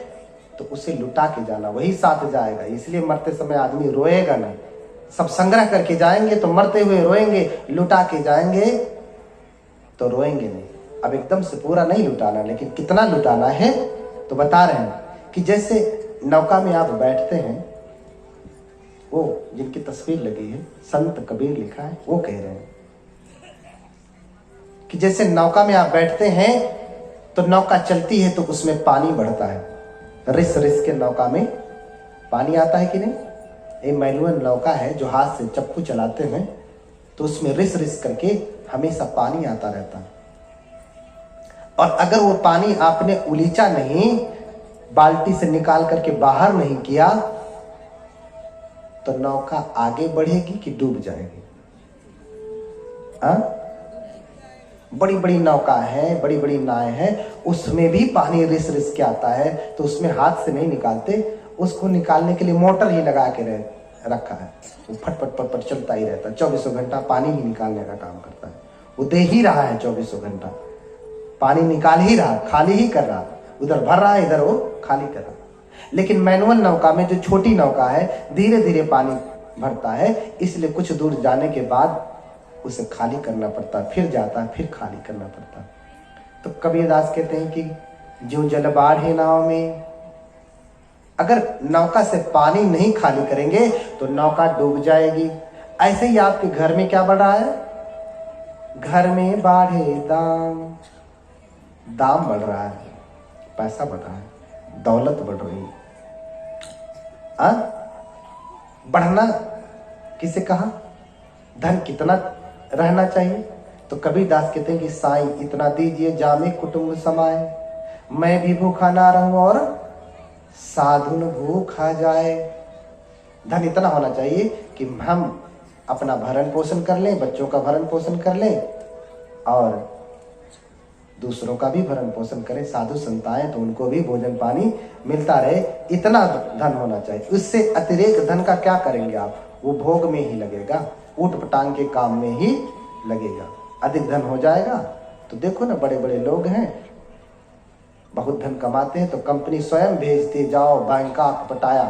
S1: तो उसे लुटा के जाना, वही साथ जाएगा। इसलिए मरते समय आदमी रोएगा नहीं। सब संग्रह करके जाएंगे तो मरते हुए रोएंगे, लुटा के जाएंगे तो रोएंगे नहीं। अब एकदम से पूरा नहीं लुटाना, लेकिन कितना लुटाना है तो बता रहे हैं कि जैसे नौका में आप बैठते हैं, वो जिनकी तस्वीर लगी है संत कबीर लिखा है, वो कह रहे हैं कि जैसे नौका में आप बैठते हैं तो नौका चलती है तो उसमें पानी बढ़ता है, रिस रिस के नौका में पानी आता है कि नहीं। ये मैनुअल नौका है जो हाथ से चप्पू चलाते हैं तो उसमें रिस रिस करके हमेशा पानी आता रहता है। और अगर वो पानी आपने उलीचा नहीं, बाल्टी से निकाल करके बाहर नहीं किया, तो नौका आगे बढ़ेगी कि डूब जाएगी। बड़ी बड़ी नौका है, बड़ी बड़ी नाव है, उसमें भी पानी रिस रिस के आता है, तो उसमें हाथ से नहीं निकालते, उसको निकालने के लिए मोटर ही लगा के रखा है। वो फट फट फट फट चलता ही रहता है, 24 घंटा पानी ही निकालने का काम करता है। वो दे ही रहा है 24 घंटा, पानी निकाल ही रहा, खाली ही कर रहा, उधर भर रहा है, इधर वो खाली कर रहा। लेकिन मैनुअल नौका में, जो छोटी नौका है, धीरे धीरे पानी भरता है, इसलिए कुछ दूर जाने के बाद उसे खाली करना पड़ता है, फिर जाता है, फिर खाली करना पड़ता है। तो कबीरदास कहते हैं कि ज्यों जल बाढ़े नाव में, अगर नौका से पानी नहीं खाली करेंगे तो नौका डूब जाएगी। ऐसे ही आपके घर में क्या बढ़ रहा है? घर में बाढ़े दाम, दाम बढ़ रहा है, पैसा बढ़ रहा है, दौलत बढ़ रही है। बढ़ना किसे कहा? धन कितना रहना चाहिए? तो कबीरदास कहते हैं कि साईं इतना दीजिए जामे कुटुंब समाए, मैं भी भूखा ना रहूं और साधु न भूखा जाए। धन इतना होना चाहिए कि हम अपना भरण पोषण कर लें, बच्चों का भरण पोषण कर लें और दूसरों का भी भरण पोषण करें। साधु संत आए तो उनको भी भोजन पानी मिलता रहे, इतना धन होना चाहिए। उससे अतिरिक्त धन का क्या करेंगे आप? वो भोग में ही लगेगा, ऊट पटांग के काम में ही लगेगा। अधिक धन हो जाएगा तो देखो ना, बड़े बड़े लोग हैं, बहुत धन कमाते हैं तो कंपनी स्वयं भेजती, जाओ बैंकॉक पटाया।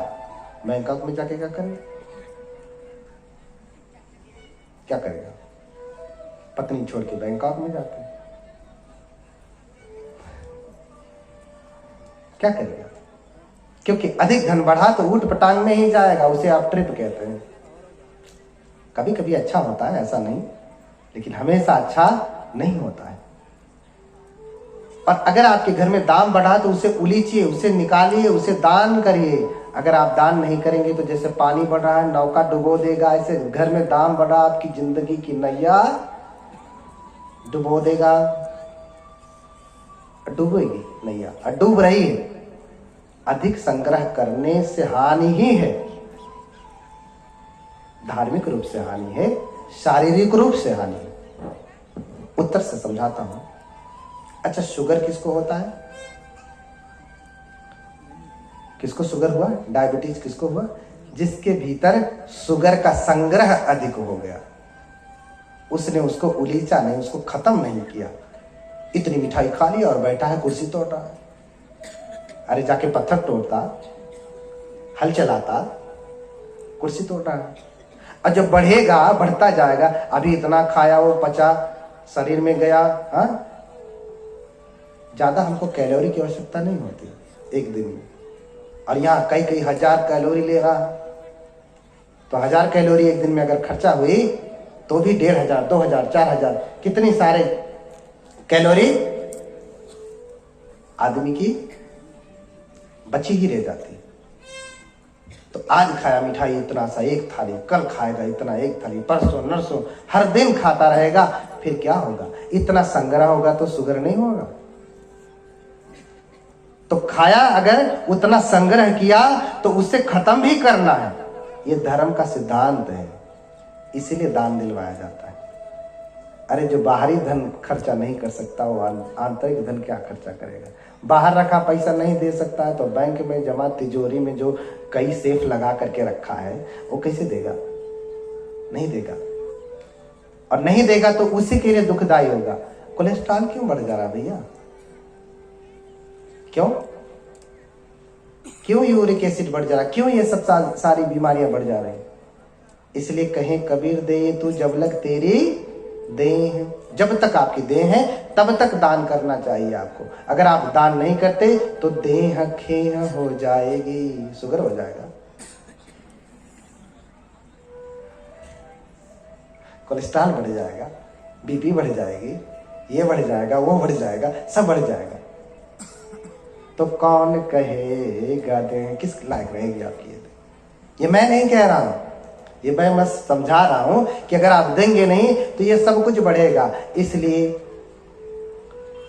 S1: बैंकॉक में जाके क्या करेगा? क्या करेगा? पत्नी छोड़ के बैंकॉक में जाते हैं, क्या करेगा? क्योंकि अधिक धन बढ़ा तो ऊट पटांग में ही जाएगा, उसे आप ट्रिप कहते हैं। कभी कभी अच्छा होता है, ऐसा नहीं, लेकिन हमेशा अच्छा नहीं होता है। और अगर आपके घर में दाम बढ़ा तो उसे उलीचिए, उसे निकालिए, उसे दान करिए। अगर आप दान नहीं करेंगे तो जैसे पानी बढ़ रहा है नौका डुबो देगा, ऐसे घर में दाम बढ़ा आपकी जिंदगी की नैया डुबो देगा, डूबेगी नैया, डूब रही है। अधिक संग्रह करने से हानि ही है, धार्मिक रूप से हानि है, शारीरिक रूप से हानि है। उत्तर से समझाता हूं। अच्छा, शुगर किसको होता है? किसको शुगर हुआ? डायबिटीज किसको हुआ? जिसके भीतर शुगर का संग्रह अधिक हो गया, उसने उसको उलीचा नहीं, उसको खत्म नहीं किया। इतनी मिठाई खा ली और बैठा है कुर्सी तोड़ रहा है। अरे जाके पत्थर तोड़ता, हल चलाता, कुर्सी तोड़ रहा है। और जब बढ़ेगा, बढ़ता जाएगा, अभी इतना खाया वो पचा, शरीर में गया। हाँ, ज्यादा हमको कैलोरी की आवश्यकता नहीं होती एक दिन में, और यहाँ कई कई हजार कैलोरी ले रहा। तो 1000 कैलोरी एक दिन में अगर खर्चा हुई तो भी 1500, 2000, 4000 कितनी सारे कैलोरी आदमी की बची ही रह जाती। तो आज खाया मिठाई इतना सा एक थाली, कल खाएगा इतना एक थाली, परसों नरसों हर दिन खाता रहेगा, फिर क्या होगा? इतना संग्रह होगा तो शुगर नहीं होगा। तो खाया अगर उतना संग्रह किया तो उसे खत्म भी करना है। ये धर्म का सिद्धांत है, इसीलिए दान दिलवाया जाता है। अरे जो बाहरी धन खर्चा नहीं कर सकता वो आंतरिक धन क्या खर्चा करेगा? बाहर रखा पैसा नहीं दे सकता है तो बैंक में जमा तिजोरी में जो कई सेफ लगा करके रखा है वो कैसे देगा? नहीं देगा। और नहीं देगा तो उसी के लिए दुखदाई होगा। कोलेस्ट्रॉल क्यों बढ़ जा रहा भैया? क्यों यूरिक एसिड बढ़ जा रहा? क्यों ये सब सारी बीमारियां बढ़ जा रही? इसलिए कहें कबीर दे तू जब लग तेरी देह, जब तक आपकी देह है तब तक दान करना चाहिए आपको। अगर आप दान नहीं करते तो देह खेह हो जाएगी, शुगर हो जाएगा, कोलेस्ट्रॉल बढ़ जाएगा, बीपी बढ़ जाएगी, ये बढ़ जाएगा, वो बढ़ जाएगा, सब बढ़ जाएगा। तो कौन कहेगा दें किस लायक रहेगी आपकी? ये मैं नहीं कह रहा हूं, ये मैं बस समझा रहा हूं कि अगर आप देंगे नहीं तो ये सब कुछ बढ़ेगा। इसलिए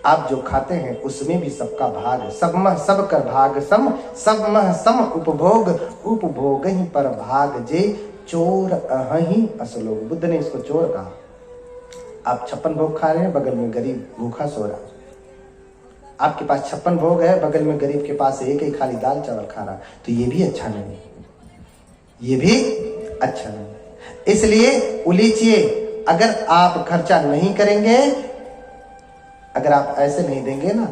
S1: आप जो खाते हैं उसमें भी सबका भाग, सब कर भाग सम, सम उपभोग, उपभोग ही पर भाग जे चोर अहि असलोग। बुद्ध ने इसको चोर कहा। आप 56 भोग खा रहे हैं, बगल में गरीब भूखा सो रहा है। आपके पास 56 भोग है, बगल में गरीब के पास एक ही खाली दाल चावल खा रहा, तो ये भी अच्छा नहीं, ये भी अच्छा नहीं। इसलिए उलीचिए। अगर आप खर्चा नहीं करेंगे, अगर आप ऐसे नहीं देंगे ना,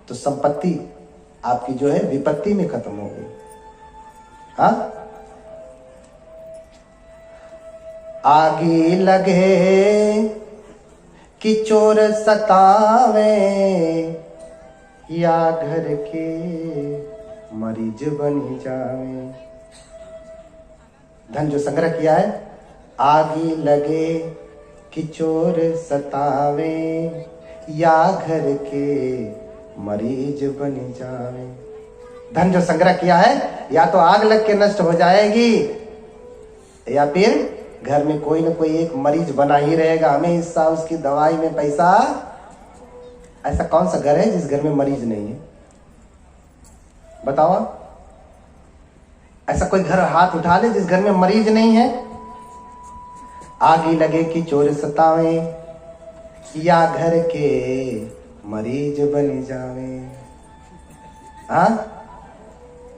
S1: तो संपत्ति आपकी जो है विपत्ति में खत्म होगी। हाँ, आगे लगे कि चोर सतावे, या घर के मरीज बनी जावे। धन जो संग्रह किया है, आगे लगे कि चोर सतावे, या घर के मरीज बनी जावे। धन जो संग्रह किया है या तो आग लग के नष्ट हो जाएगी, या फिर घर में कोई ना कोई एक मरीज बना ही रहेगा, हमेशा उसकी दवाई में पैसा। ऐसा कौन सा घर है जिस घर में मरीज नहीं है? बताओ। ऐसा कोई घर हाथ उठा ले जिस घर में मरीज नहीं है? आगे लगे कि चोर सतावे, या घर के मरीज बन जावे। हाँ,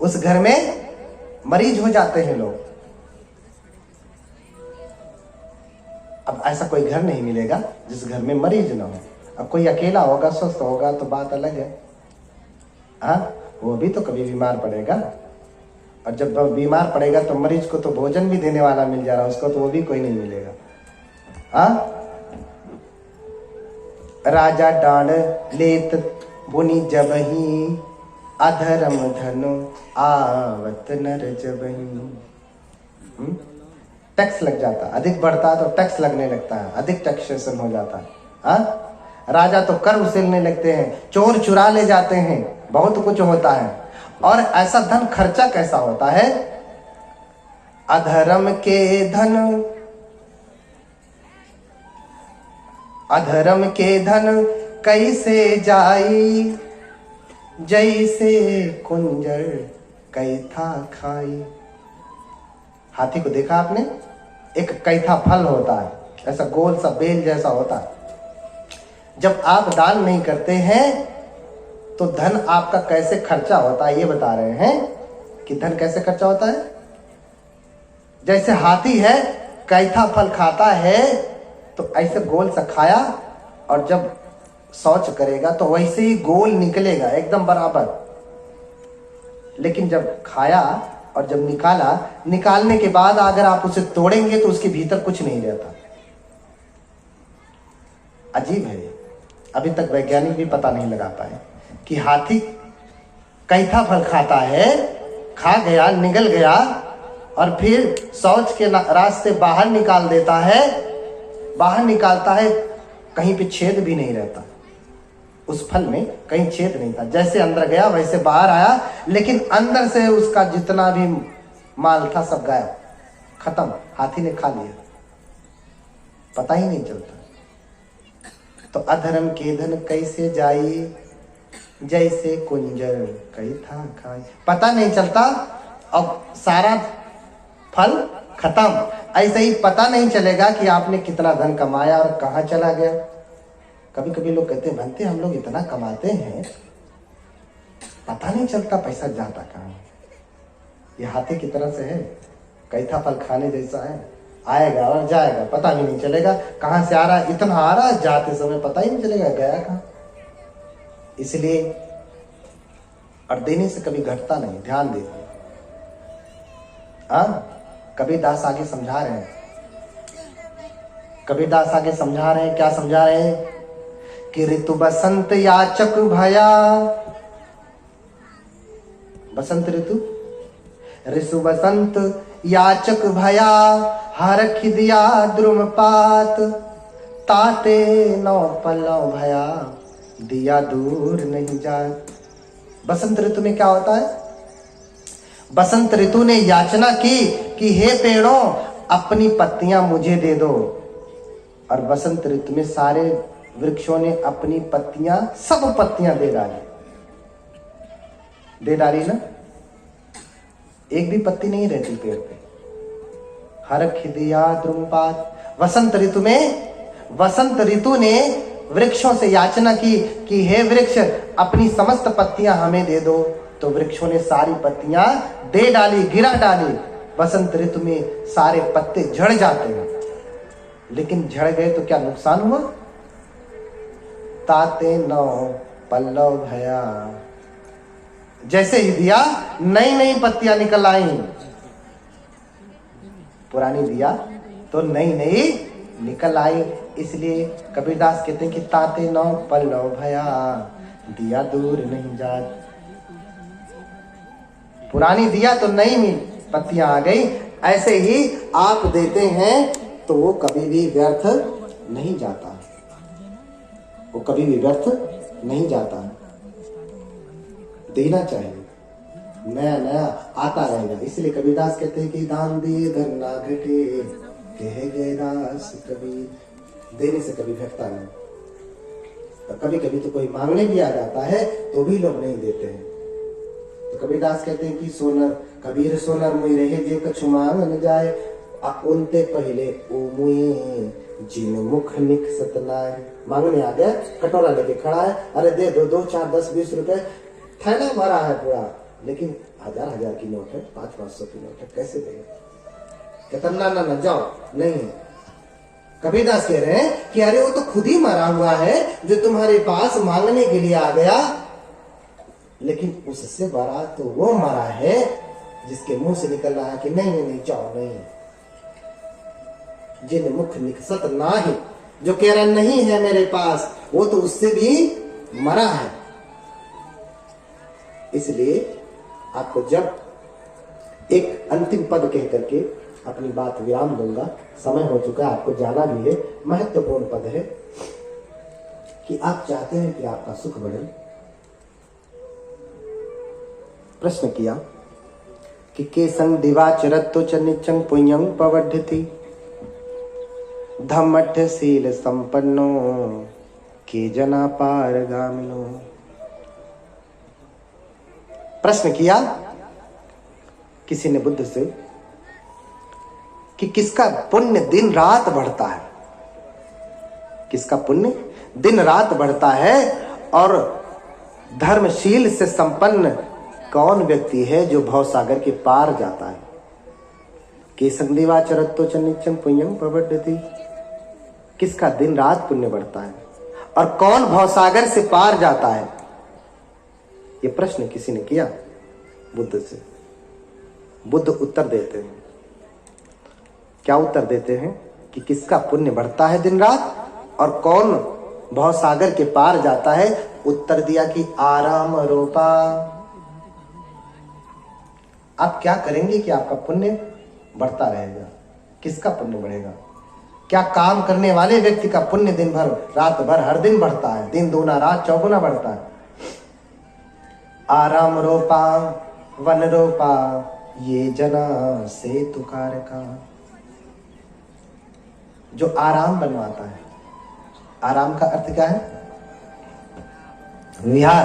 S1: उस घर में मरीज हो जाते हैं लोग। अब ऐसा कोई घर नहीं मिलेगा जिस घर में मरीज ना हो। अब कोई अकेला होगा, स्वस्थ होगा तो बात अलग है। हाँ, वो भी तो कभी बीमार पड़ेगा, और जब बीमार पड़ेगा तो मरीज को तो भोजन भी देने वाला मिल जा रहा, उसको तो वो भी कोई नहीं मिलेगा। हाँ, राजा डांड लेत बुनी जबही, अधर्म धनु आवत नर जबही। टैक्स लग जाता, अधिक बढ़ता है तो टैक्स लगने लगता है, अधिक टैक्सेशन हो जाता है। हाँ, राजा तो कर उसेलने लगते हैं, चोर चुरा ले जाते हैं, बहुत कुछ होता है। और ऐसा धन खर्चा कैसा होता है? अधर्म के धन, अधर्म के धन कैसे जाई, जैसे कुंजर कैथा खाई। हाथी को देखा आपने? एक कैथा फल होता है, ऐसा गोल सा बेल जैसा होता है। जब आप दान नहीं करते हैं तो धन आपका कैसे खर्चा होता है, ये बता रहे हैं कि धन कैसे खर्चा होता है। जैसे हाथी है कैथा फल खाता है तो ऐसे गोल सा खाया, और जब शौच करेगा तो वैसे ही गोल निकलेगा एकदम बराबर। लेकिन जब खाया और जब निकाला, निकालने के बाद अगर आप उसे तोड़ेंगे तो उसके भीतर कुछ नहीं रहता। अजीब है, अभी तक वैज्ञानिक भी पता नहीं लगा पाए कि हाथी कैथा फल खाता है, खा गया, निगल गया, और फिर शौच के रास्ते बाहर निकाल देता है। बाहर निकालता है, कहीं पे छेद भी नहीं रहता, उस फल में कहीं छेद नहीं था। जैसे अंदर गया वैसे बाहर आया, लेकिन अंदर से उसका जितना भी माल था सब गायब, खत्म, हाथी ने खा लिया, पता ही नहीं चलता। तो अधर्म के धन कैसे जाई, जैसे कुंजर कई था खाई, पता नहीं चलता, अब सारा फल खत्म। ऐसे ही पता नहीं चलेगा कि आपने कितना धन कमाया और कहाँ चला गया। कभी कभी लोग कहते हैं बनते हम लोग इतना कमाते हैं, पता नहीं चलता पैसा जाता कहाँ। ये हाथी की तरह से है, कैथा फल खाने जैसा है, आएगा और जाएगा, पता भी नहीं चलेगा कहाँ से आ रहा है, इतना आ रहा है, जाते समय पता ही नहीं चलेगा गया कहाँ। इसलिए और देने से कभी घटता नहीं, ध्यान दीजिए। कबीरदास आगे समझा रहे हैं, कबीरदास आगे समझा रहे हैं, क्या समझा रहे हैं कि ऋतु बसंत याचक भया, बसंत ऋतु बसंत याचक भया, हरख दिया द्रुमपात, ताते नौ पल्लव भया, दिया दूर नहीं जाए। बसंत ऋतु में क्या होता है? बसंत ऋतु ने याचना की कि हे पेड़ों अपनी पत्तियां मुझे दे दो, और बसंत ऋतु में सारे वृक्षों ने अपनी पत्तियां, सब पत्तियां दे डाली ना, एक भी पत्ती नहीं रहती पेड़ पे। हरख दिया द्रुमपात, वसंत ऋतु ने वृक्षों से याचना की कि हे वृक्ष अपनी समस्त पत्तियां हमें दे दो, तो वृक्षों ने सारी पत्तियां दे डाली, गिरा डाली। बसंत ऋतु में सारे पत्ते झड़ जाते हैं, लेकिन झड़ गए तो क्या नुकसान हुआ? ताते नौ पल्लव भया, जैसे ही दिया नई नई पत्तियां निकल आई, पुरानी दिया तो नई नई निकल आई। इसलिए कबीरदास कहते हैं कि ताते नौ पल्लव भया, दिया दूर नहीं जात। पुरानी दिया तो नई पत्तियां आ गई। ऐसे ही आप देते हैं तो वो कभी भी व्यर्थ नहीं जाता, वो कभी भी व्यर्थ नहीं जाता। देना चाहिए, नया नया आता रहेगा। इसलिए कबीरदास कहते हैं कि दान दिए धन ना घटे, कहे गए दास कबीर। देने से कभी घटता नहीं। और कभी कभी तो कोई मांगने भी आ जाता है तो भी लोग नहीं देते हैं। तो कबीरदास कहते हैं कि सोनर कबीर सोनर मुई रहे जे कछु मांग न जाए, उनते पहले ओ मुई जिन मुख निक सतनाए। मांगने आ गया, कटोरा लेके खड़ा है, अरे दे दो 2, 4, 10, 20 रुपए, थैला भरा है पूरा, लेकिन 1000 की नोट है, 500 की नोट है, कैसे देगा? कहता ना जाओ, नहीं है। कबीरदास कह रहे हैं कि अरे वो तो खुद ही मरा हुआ है जो तुम्हारे पास मांगने के लिए आ गया, लेकिन उससे बड़ा तो वो मरा है जिसके मुंह से निकल रहा है कि नहीं जाओ, नहीं। जिन मुख निकसत नाही, जो कह रहा नहीं है मेरे पास, वो तो उससे भी मरा है। इसलिए आपको जब एक अंतिम पद कह करके अपनी बात विराम दूंगा, समय हो चुका है, आपको जाना भी है। महत्वपूर्ण पद है कि आप चाहते हैं कि आपका सुख बढ़े। प्रश्न किया कि केसंग दिवाचरत्तो च नित्यं पुण्यं पवर्धति, धम्मठ शील संपन्नो के जना पारगामिनो। प्रश्न किया किसी ने बुद्ध से कि किसका पुण्य दिन रात बढ़ता है, किसका पुण्य दिन रात बढ़ता है, और धर्मशील से संपन्न कौन व्यक्ति है जो भवसागर के पार जाता है, के संदेवाचरत्तो च नित्यं पुण्यं प्रवर्धति। किसका दिन रात पुण्य बढ़ता है और कौन भवसागर से पार जाता है? ये प्रश्न किसी ने किया बुद्ध से। बुद्ध उत्तर देते हैं। क्या उत्तर देते हैं? कि किसका पुण्य बढ़ता है दिन रात और कौन भवसागर के पार जाता है? उत्तर दिया कि आराम रूपा। आप क्या करेंगे कि आपका पुण्य बढ़ता रहेगा? किसका पुण्य बढ़ेगा? क्या काम करने वाले व्यक्ति का पुण्य दिन भर रात भर हर दिन बढ़ता है? दिन दूना रात चौगुना बढ़ता है। आराम रोपा वन रोपा ये जना से तुकार का। जो आराम बनवाता है, आराम का अर्थ क्या है? विहार।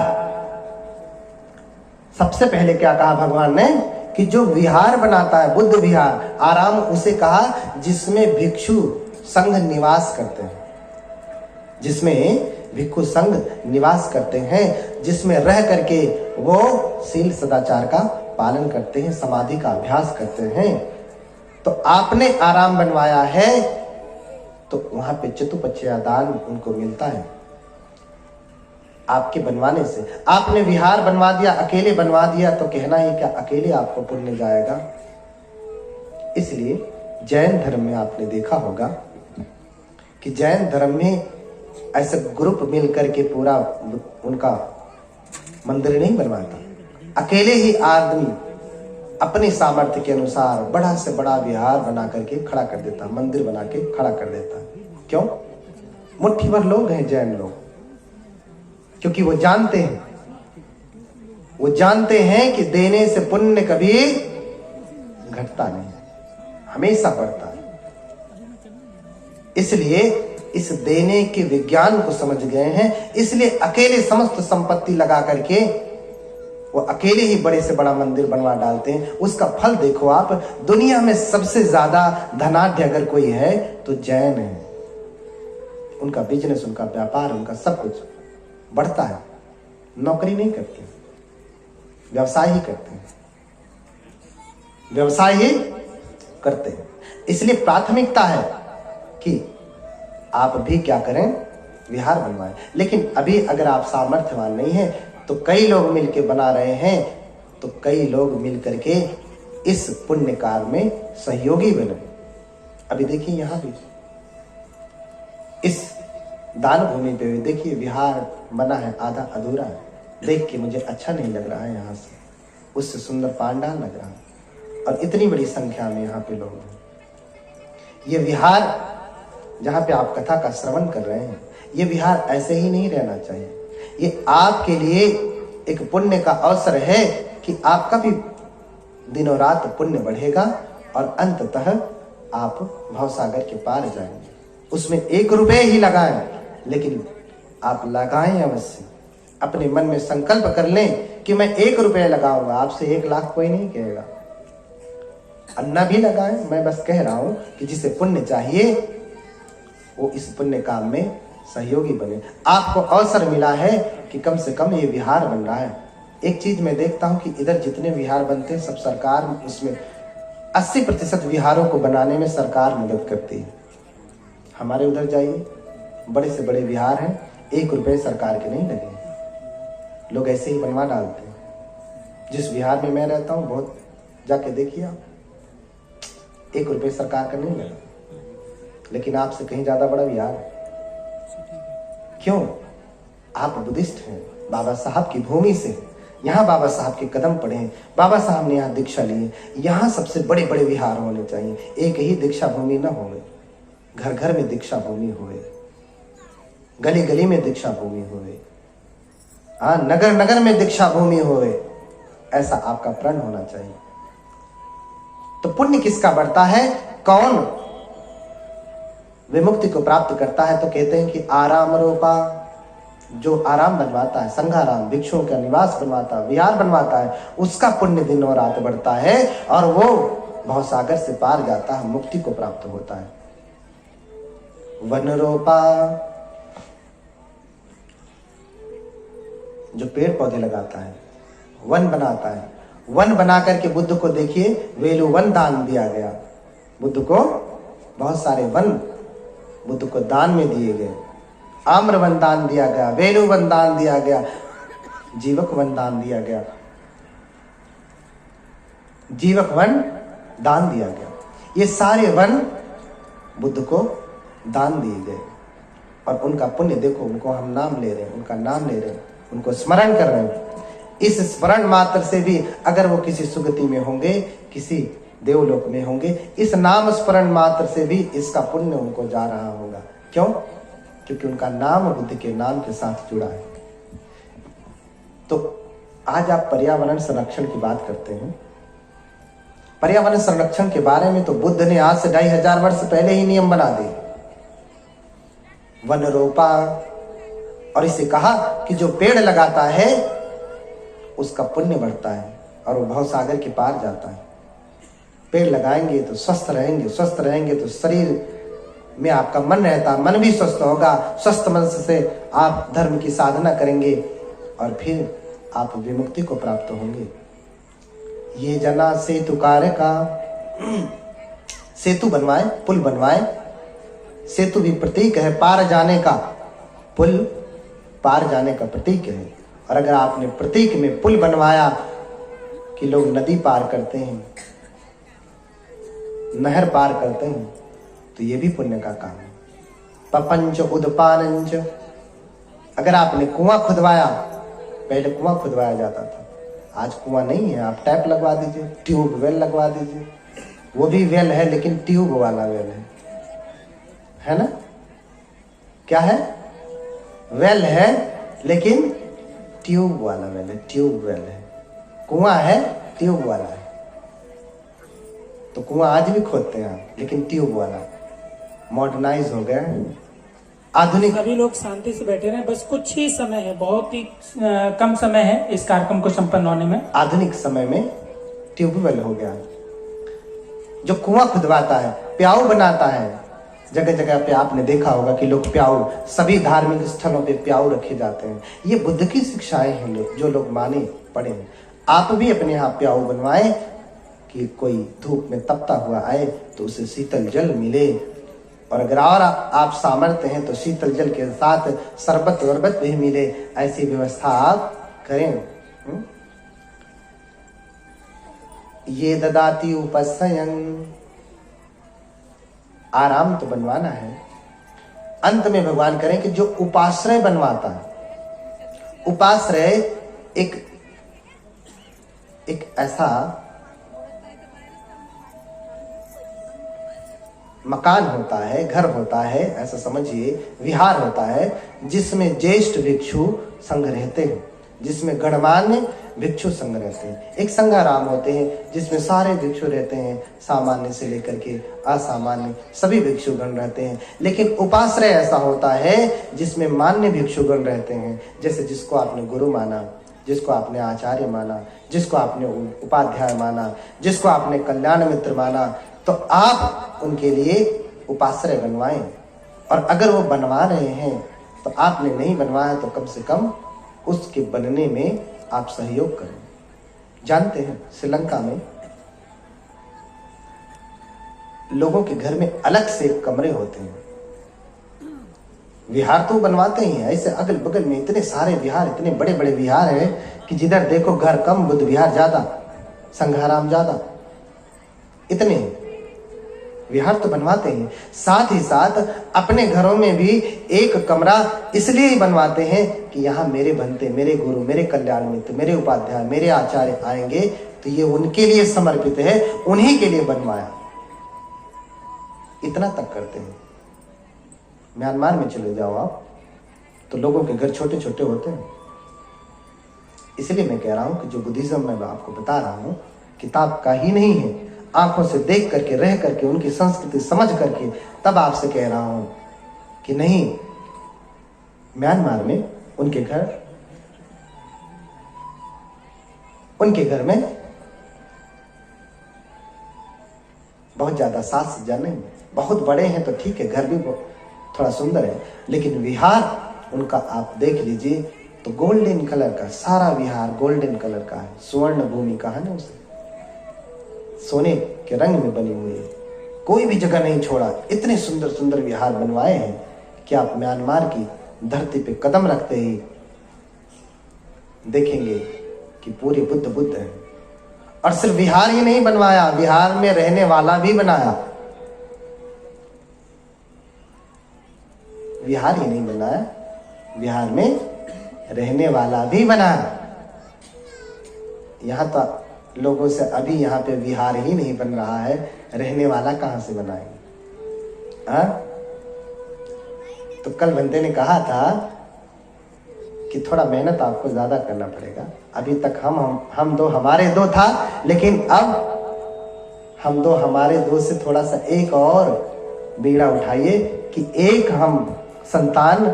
S1: सबसे पहले क्या कहा भगवान ने? कि जो विहार बनाता है, बुद्ध विहार, आराम उसे कहा जिसमें भिक्षु संघ निवास करते हैं, जिसमें भिक्षु संघ निवास करते हैं, जिसमें रह करके वो शील सदाचार का पालन करते हैं, समाधि का अभ्यास करते हैं। तो आपने आराम बनवाया है तो वहां पे चतुपक्षीय दान उनको मिलता है आपके बनवाने से। आपने विहार बनवा दिया, अकेले बनवा दिया, तो कहना ही क्या अकेले आपको पुण्य जाएगा? इसलिए जैन धर्म में आपने देखा होगा कि जैन धर्म में ऐसे ग्रुप मिल करके पूरा उनका मंदिर नहीं बनवाता। अकेले ही आदमी अपने सामर्थ्य के अनुसार बड़ा से बड़ा विहार बना करके खड़ा कर देता, मंदिर बना के खड़ा कर देता। क्यों? मुट्ठी भर लोग हैं जैन लोग, क्योंकि वो जानते हैं कि देने से पुण्य कभी घटता नहीं, हमेशा बढ़ता है। इसलिए इस देने के विज्ञान को समझ गए हैं। इसलिए अकेले समस्त संपत्ति लगा करके वो अकेले ही बड़े से बड़ा मंदिर बनवा डालते हैं। उसका फल देखो आप। दुनिया में सबसे ज्यादा धनाढ्य अगर कोई है तो जैन है। उनका बिजनेस, उनका व्यापार, उनका सब कुछ बढ़ता है। नौकरी नहीं करते, व्यवसाय ही करते हैं, व्यवसाय ही करते हैं। इसलिए प्राथमिकता है कि आप भी क्या करें? विहार बनवाएं। लेकिन अभी अगर आप सामर्थ्यवान नहीं है तो कई लोग मिलके बना रहे हैं, तो कई लोग मिलकर के इस पुण्य कार्य में सहयोगी बने। अभी देखिए यहां भी इस दान भूमि पे भी देखिए विहार बना है, आधा अधूरा है। देख के मुझे अच्छा नहीं लग रहा है। यहाँ से उससे सुंदर पांडाल लग रहा है और इतनी बड़ी संख्या में यहाँ पे लोग हैं। ये विहार जहाँ पे आप कथा का श्रवण कर रहे हैं, ये विहार ऐसे ही नहीं रहना चाहिए। ये आपके लिए एक पुण्य का अवसर है कि आपका भी दिनों रात पुण्य बढ़ेगा और अंततः आप भवसागर के पार जाएंगे। उसमें 1 रुपये ही लगाएं, लेकिन आप लगाएं अवश्य। अपने मन में संकल्प कर लें कि मैं 1 रुपये लगाऊंगा। आपसे 1 लाख कोई नहीं कहेगा। अन्ना भी लगाएं। मैं बस कह रहा हूं कि जिसे पुण्य चाहिए वो इस पुण्य काम में सहयोगी बने। आपको अवसर मिला है कि कम से कम ये विहार बन रहा है। एक चीज मैं देखता हूं कि इधर जितने विहार बनते हैं सब सरकार उसमें 80% विहारों को बनाने में सरकार मदद करती है। हमारे उधर जाइए, बड़े से बड़े विहार हैं, 1 रुपये सरकार के नहीं लगे, लोग ऐसे ही बनवा डालते हैं। जिस विहार में मैं रहता हूँ, बहुत जाके देखिए आप, 1 रुपये सरकार का नहीं लगा, लेकिन आपसे कहीं ज्यादा बड़ा विहार है। क्यों? आप बुद्धिस्ट हैं, बाबा साहब की भूमि से, यहाँ बाबा साहब के कदम पड़े हैं, बाबा साहब ने यहाँ दीक्षा ली है। यहाँ सबसे बड़े बड़े विहार होने चाहिए। एक ही दीक्षा भूमि न होवे, घर घर में दीक्षा भूमि होवे, गली गली में दीक्षा भूमि होवे, हाँ, नगर नगर में दीक्षा भूमि होवे। ऐसा आपका प्रण होना चाहिए। तो पुण्य किसका बढ़ता है? कौन विमुक्ति को प्राप्त करता है? तो कहते हैं कि आराम रूपा, जो आराम बनवाता है, संघाराम, भिक्षुओं का निवास बनवाता है, विहार बनवाता है, उसका पुण्य दिन और रात बढ़ता है और वो भवसागर से पार जाता है, मुक्ति को प्राप्त होता है। वन रोपा, जो पेड़ पौधे लगाता है, वन बनाता है, वन बना करके बुद्ध को देखिए वेलु वन दान दिया गया। बुद्ध को बहुत सारे वन बुद्ध को दान में दिए गए। आम्र वन दान दिया गया, वेणु वन दान दिया गया, जीवक वन दान दिया गया, जीवक वन दान दिया गया। ये सारे वन बुद्ध को दान दिए गए और उनका पुण्य देखो, उनको हम नाम ले रहे हैं, उनका नाम ले रहे हैं, उनको स्मरण कर रहे हैं। इस स्मरण मात्र से भी अगर वो किसी सुगति में होंगे, किसी देवलोक में होंगे, इस नाम स्मरण मात्र से भी इसका पुण्य उनको जा रहा होगा। क्यों? क्योंकि उनका नाम बुद्ध के नाम के साथ जुड़ा है। तो आज आप पर्यावरण संरक्षण की बात करते हैं। पर्यावरण संरक्षण के बारे में तो बुद्ध ने आज से 2500 वर्ष पहले ही नियम बना दिए। वन रोपा और इसे कहा कि जो पेड़ लगाता है उसका पुण्य बढ़ता है और वो भवसागर के पार जाता है। पेड़ लगाएंगे तो स्वस्थ रहेंगे, स्वस्थ रहेंगे तो शरीर में आपका मन रहता है, मन भी स्वस्थ होगा। स्वस्थ मन से आप धर्म की साधना करेंगे और फिर आप विमुक्ति को प्राप्त होंगे। ये जना सेतु कार्य का सेतु बनवाए, पुल बनवाए। सेतु भी प्रतीक है पार जाने का, पुल पार जाने का प्रतीक है। और अगर आपने प्रतीक में पुल बनवाया कि लोग नदी पार करते हैं, नहर पार करते हैं, तो ये भी पुण्य का काम है। पपंच उदपानंच, अगर आपने कुआं खुदवाया, पहले कुआं खुदवाया जाता था, आज कुआं नहीं है, आप टैप लगवा दीजिए, ट्यूबवेल लगवा दीजिए। वो भी वेल है लेकिन ट्यूब वाला वेल है ना? क्या है? वेल है लेकिन ट्यूब वाला वेल है, ट्यूब वेल है। कुआं है, ट्यूब वाला है। तो कुआं आज भी खोदते हैं आप, लेकिन ट्यूब वाला, मॉडर्नाइज हो गया, आधुनिक।
S3: सभी लोग शांति से बैठे रहे, बस कुछ ही समय है, बहुत ही कम समय है इस कार्यक्रम को संपन्न होने में।
S1: आधुनिक समय में ट्यूबवेल हो गया। जो कुआं खुदवाता है, प्याऊ बनाता है, जगह जगह पे आपने देखा होगा कि लोग प्याऊ, सभी धार्मिक स्थलों पे प्याऊ रखे जाते हैं। ये बुद्ध की शिक्षाएं हैं, जो लोग माने पढ़े। आप भी अपने यहाँ प्याऊ बनवाएं कि कोई धूप में तपता हुआ आए तो उसे शीतल जल मिले। और अगर और आप सामर्थ्य हैं तो शीतल जल के साथ शरबत वरबत भी मिले, ऐसी व्यवस्था आप करें। ये ददाती उपस्यं, आराम तो बनवाना है। अंत में भगवान करें कि जो उपाश्रय बनवाता है, उपाश्रय एक ऐसा मकान होता है, घर होता है, ऐसा समझिए, विहार होता है जिसमें ज्येष्ठ भिक्षु संघ रहते हैं, जिसमें गणमान्य भिक्षु संघ रहते हैं। एक संघाराम होते हैं जिसमें सारे भिक्षु रहते हैं, सामान्य से लेकर के असामान्य सभी भिक्षुगण रहते हैं। लेकिन उपाश्रय ऐसा होता है जिसमें मान्य भिक्षुगण रहते हैं, जैसे जिसको आपने गुरु माना, जिसको आपने आचार्य माना, जिसको आपने उपाध्याय माना, जिसको आपने कल्याण मित्र माना, तो आप उनके लिए उपाश्रय बनवाएं। और अगर वो बनवा रहे हैं तो आपने नहीं बनवाया तो कम से कम उसके बनने में आप सहयोग करें। जानते हैं श्रीलंका में लोगों के घर में अलग से कमरे होते हैं। विहार तो बनवाते ही हैं, ऐसे अगल बगल में इतने सारे विहार, इतने बड़े बड़े विहार हैं कि जिधर देखो घर कम, बुद्ध विहार ज्यादा, संघाराम ज्यादा, इतने विहार तो बनवाते हैं। साथ ही साथ अपने घरों में भी एक कमरा इसलिए बनवाते हैं कि यहाँ मेरे बनते, मेरे गुरु, मेरे कल्याण मित्र, मेरे उपाध्याय, मेरे आचार्य आएंगे तो ये उनके लिए समर्पित है, उन्हीं के लिए बनवाया। इतना तक करते हैं। म्यांमार में चले जाओ आप तो लोगों के घर छोटे छोटे होते हैं। इसलिए मैं कह रहा हूं कि जो बुद्धिज्म मैं आपको बता रहा हूं किताब का ही नहीं है, आंखों से देख करके, रह करके, उनकी संस्कृति समझ करके तब आपसे कह रहा हूं कि नहीं, म्यांमार में उनके घर में बहुत ज्यादा साज सज्जा नहीं, बहुत बड़े हैं तो ठीक है, घर भी थोड़ा सुंदर है, लेकिन विहार उनका आप देख लीजिए तो गोल्डन कलर का, सारा विहार गोल्डन कलर का है, स्वर्ण भूमि का है ना, उसे सोने के रंग में बनी हुई है। कोई भी जगह नहीं छोड़ा। इतने सुंदर सुंदर विहार बनवाए हैं कि आप म्यांमार की धरती पे कदम रखते ही देखेंगे कि पूरे बुद्ध हैं। और सिर्फ विहार ही नहीं बनवाया, विहार में रहने वाला भी बनाया। विहार ही नहीं बनाया, विहार में रहने वाला भी बनाया। यहां तो लोगों से अभी यहाँ पे विहार ही नहीं बन रहा है, रहने वाला कहां से बनाएंगे? हाँ, तो कल बंदे ने कहा था कि थोड़ा मेहनत आपको ज्यादा करना पड़ेगा। अभी तक हम दो हमारे दो था, लेकिन अब हम दो हमारे दो से थोड़ा सा एक और बीड़ा उठाइए कि एक हम संतान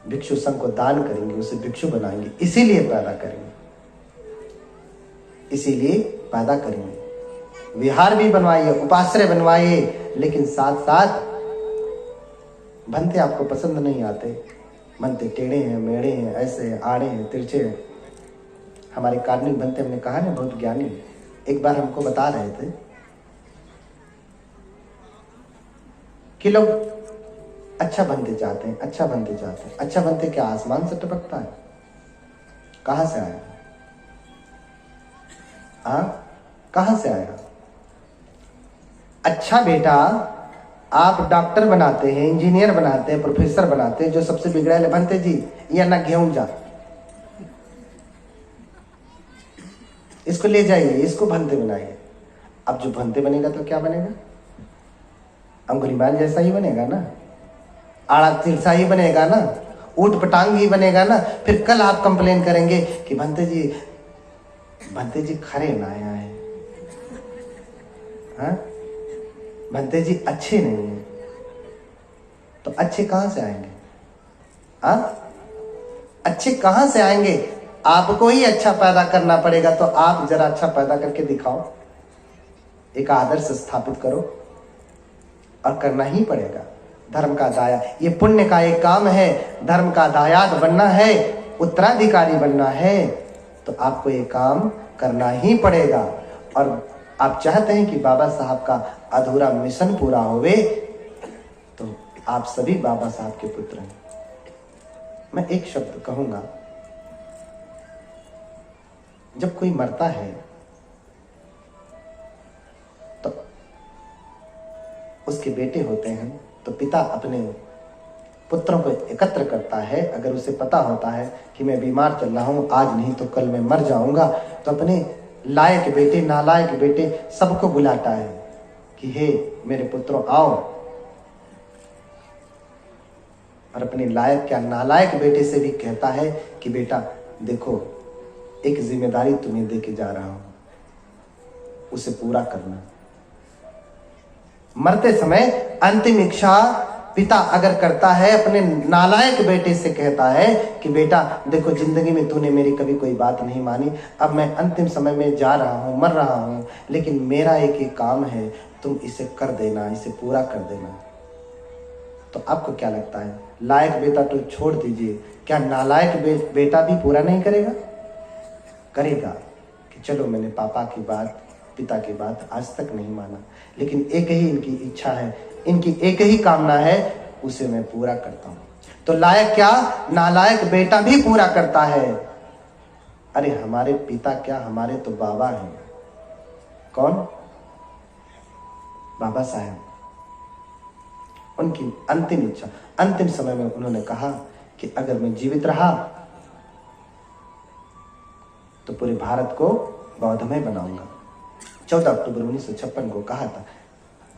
S1: भिक्षु संघ को दान करेंगे, उसे भिक्षु बनाएंगे, इसीलिए पैदा करेंगे, इसीलिए पैदा करेंगे। विहार भी बनवाइए, उपाश्रय बनवाइए, लेकिन साथ साथ भंते आपको पसंद नहीं आते। भंते टेढ़े हैं, मेढ़े हैं, ऐसे हैं, आड़े हैं, तिरछे हैं। हमारे कार्मिक भंते, हमने कहा ना, बहुत ज्ञानी है। एक बार हमको बता रहे थे कि लोग अच्छा बनते चाहते हैं, अच्छा बनते चाहते हैं। अच्छा बनते क्या आसमान से टपकता है? कहां से आया? कहां से आया? अच्छा बेटा, आप डॉक्टर बनाते हैं, इंजीनियर बनाते हैं, प्रोफेसर बनाते हैं, जो सबसे बिगड़ेले बनते जी, या ना गेहूं जा, इसको ले जाइए, इसको भंते बनाइए। अब जो भंते बनेगा तो क्या बनेगा? अंगुलीमाल जैसा ही बनेगा ना, आड़ा तिरछा ही बनेगा ना, ऊट पटांग ही बनेगा ना। फिर कल आप कंप्लेन करेंगे कि भंते जी खरे ना आया है, हाँ? भंते जी अच्छे नहीं है। तो अच्छे कहां से आएंगे? अच्छे कहां से आएंगे? आपको ही अच्छा पैदा करना पड़ेगा। तो आप जरा अच्छा पैदा करके दिखाओ, एक आदर्श स्थापित करो, और करना ही पड़ेगा। धर्म का दाया, ये पुण्य का एक काम है। धर्म का दायाद बनना है, उत्तराधिकारी बनना है, तो आपको ये काम करना ही पड़ेगा। और आप चाहते हैं कि बाबा साहब का अधूरा मिशन पूरा होवे, तो आप सभी बाबा साहब के पुत्र हैं। मैं एक शब्द कहूंगा, जब कोई मरता है तो उसके बेटे होते हैं, तो पिता अपने पुत्रों को एकत्र करता है। अगर उसे पता होता है कि मैं बीमार चल रहा हूं, आज नहीं तो कल मैं मर जाऊंगा, तो अपने लायक बेटे, नालायक बेटे सबको बुलाता है कि हे मेरे पुत्रों आओ। और अपने लायक क्या नालायक बेटे से भी कहता है कि बेटा देखो, एक जिम्मेदारी तुम्हें दे के जा रहा हूं, उसे पूरा करना। मरते समय अंतिम इच्छा पिता अगर करता है, अपने नालायक बेटे से कहता है कि बेटा देखो, जिंदगी में तूने मेरी कभी कोई बात नहीं मानी, अब मैं अंतिम समय में जा रहा हूं, मर रहा हूं, लेकिन मेरा एक ही काम है, तुम इसे कर देना, इसे पूरा कर देना। तो आपको क्या लगता है, लायक बेटा तो छोड़ दीजिए, क्या नालायक बेटा भी पूरा नहीं करेगा? करेगा कि चलो मैंने पापा की बात, पिता की बात आज तक नहीं माना, लेकिन एक ही इनकी इच्छा है, इनकी एक ही कामना है, उसे मैं पूरा करता हूं। तो लायक क्या, नालायक बेटा भी पूरा करता है। अरे हमारे पिता क्या, हमारे तो बाबा हैं। कौन? बाबा साहब। उनकी अंतिम इच्छा, अंतिम समय में उन्होंने कहा कि अगर मैं जीवित रहा तो पूरे भारत को बौद्धमय बनाऊंगा। 14 अक्टूबर 1956 को कहा था।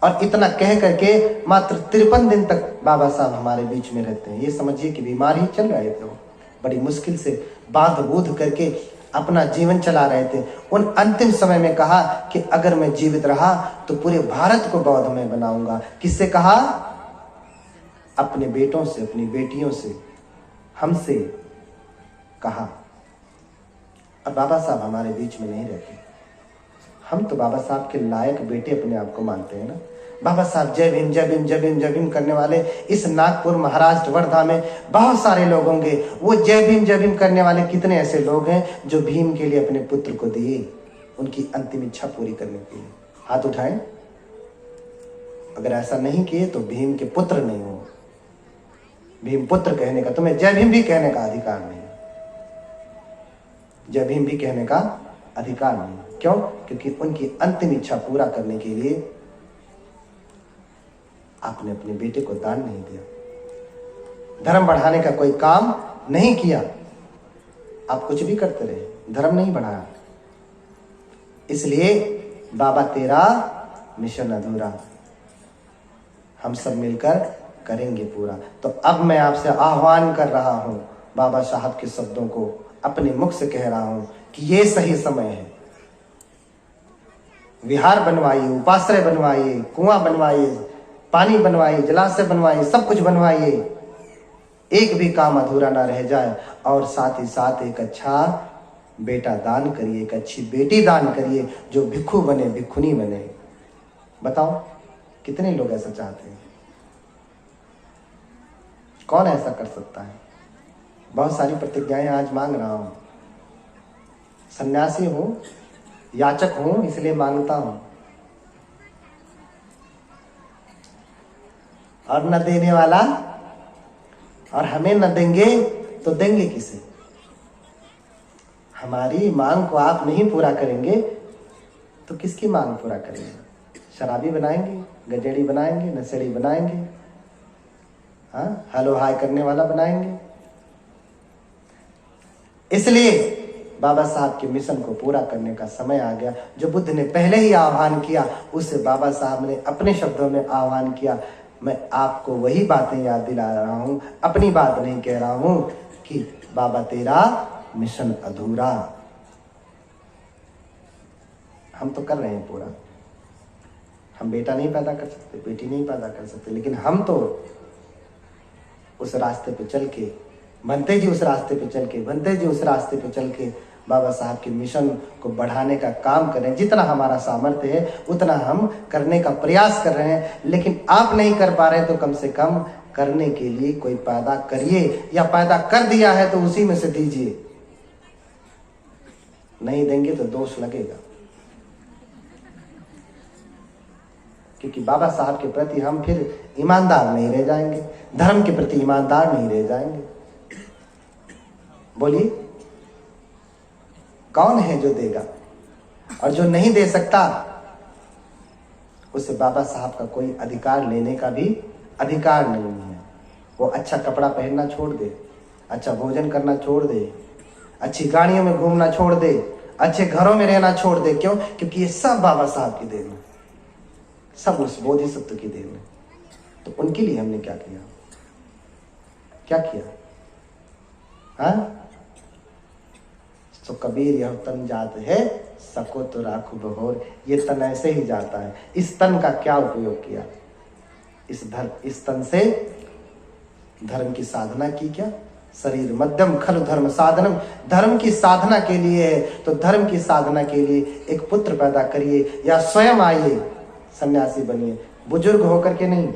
S1: और इतना कह करके मात्र 53 दिन तक बाबा साहब हमारे बीच में रहते हैं। ये समझिए कि बीमार ही चल रहे थे, बड़ी मुश्किल से बांध बूध करके अपना जीवन चला रहे थे। उन अंतिम समय में कहा कि अगर मैं जीवित रहा तो पूरे भारत को बौद्धमय बनाऊंगा। किससे कहा? अपने बेटों से, अपनी बेटियों से, हमसे कहा। और बाबा साहब हमारे बीच में नहीं रहते। हम तो बाबा साहब के लायक बेटे अपने आप को मानते हैं ना। बाबा साहब जय भीम जय भीम जय भीम जय भीम करने वाले इस नागपुर महाराष्ट्र वर्धा में बहुत सारे लोग होंगे। वो जय भीम करने वाले कितने ऐसे लोग हैं जो भीम के लिए अपने पुत्र को दिए, उनकी अंतिम इच्छा पूरी करने के लिए। हाथ उठाएं। अगर ऐसा नहीं किए तो भीम के पुत्र नहीं हो। भीम पुत्र कहने का, तुम्हें जय भीम भी कहने का अधिकार नहीं। जय भीम भी कहने का अधिकार नहीं। क्यों? क्योंकि उनकी अंतिम इच्छा पूरा करने के लिए आपने अपने बेटे को दान नहीं दिया। धर्म बढ़ाने का कोई काम नहीं किया। आप कुछ भी करते रहे, धर्म नहीं बढ़ाया। इसलिए बाबा तेरा मिशन अधूरा। हम सब मिलकर करेंगे पूरा। तो अब मैं आपसे आह्वान कर रहा हूं, बाबा साहब के शब्दों को अपने मुख से कह रहा हूं कि ये सही समय है। विहार बनवाइए, उपाश्रय बनवाइए, कुआं बनवाइए, पानी बनवाइए, जलाशय बनवाइए, सब कुछ बनवाइए। एक भी काम अधूरा ना रह जाए। और साथ ही साथ एक अच्छा बेटा दान करिए, एक अच्छी बेटी दान करिए जो भिक्षु बने, भिक्षुनी बने। बताओ कितने लोग ऐसा चाहते हैं? कौन ऐसा कर सकता है? बहुत सारी प्रतिज्ञाएं आज मांग रहा हूं। सन्यासी हूं, याचक हूं, इसलिए मांगता हूं। और न देने वाला, और हमें न देंगे तो देंगे किसे? हमारी मांग को आप नहीं पूरा करेंगे तो किसकी मांग पूरा करेंगे? शराबी बनाएंगे, गजेड़ी बनाएंगे, नशेड़ी बनाएंगे, हाँ, हलो हाय करने वाला बनाएंगे। इसलिए बाबा साहब के मिशन को पूरा करने का समय आ गया। जो बुद्ध ने पहले ही आह्वान किया, उससे बाबा साहब ने अपने शब्दों में आह्वान किया। मैं आपको वही बातें याद दिला रहा हूं, अपनी बात नहीं कह रहा हूं कि बाबा तेरा मिशन अधूरा। हम तो कर रहे हैं पूरा। हम बेटा नहीं पैदा कर सकते, बेटी नहीं पैदा कर सकते, लेकिन हम तो उस रास्ते पे चल के, भंते जी उस रास्ते पे चल के, भंते जी उस रास्ते पे चल के बाबा साहब के मिशन को बढ़ाने का काम करें। जितना हमारा सामर्थ्य है उतना हम करने का प्रयास कर रहे हैं। लेकिन आप नहीं कर पा रहे तो कम से कम करने के लिए कोई पैदा करिए, या पैदा कर दिया है तो उसी में से दीजिए। नहीं देंगे तो दोष लगेगा, क्योंकि बाबा साहब के प्रति हम फिर ईमानदार नहीं रह जाएंगे, धर्म के प्रति ईमानदार नहीं रह जाएंगे। बोलिए कौन है जो देगा? और जो नहीं दे सकता उसे बाबा साहब का कोई अधिकार लेने का भी अधिकार नहीं है। वो अच्छा कपड़ा पहनना छोड़ दे, अच्छा भोजन करना छोड़ दे, अच्छी गाड़ियों में घूमना छोड़ दे, अच्छे घरों में रहना छोड़ दे। क्यों? क्योंकि ये सब बाबा साहब की देन है, सब उस बोधिसत्व की देन है। तो उनके लिए हमने क्या किया? क्या किया? हाँ, तो कबीर यह तन जात है, सको तो राखो बहोर। ये तन ऐसे ही जाता है। इस तन का क्या उपयोग किया? इस तन से धर्म की साधना की क्या? शरीर मध्यम खलु धर्म साधनम। धर्म की साधना के लिए है, तो धर्म की साधना के लिए एक पुत्र पैदा करिए, या स्वयं आइए सन्यासी बनिए, बुजुर्ग होकर के नहीं।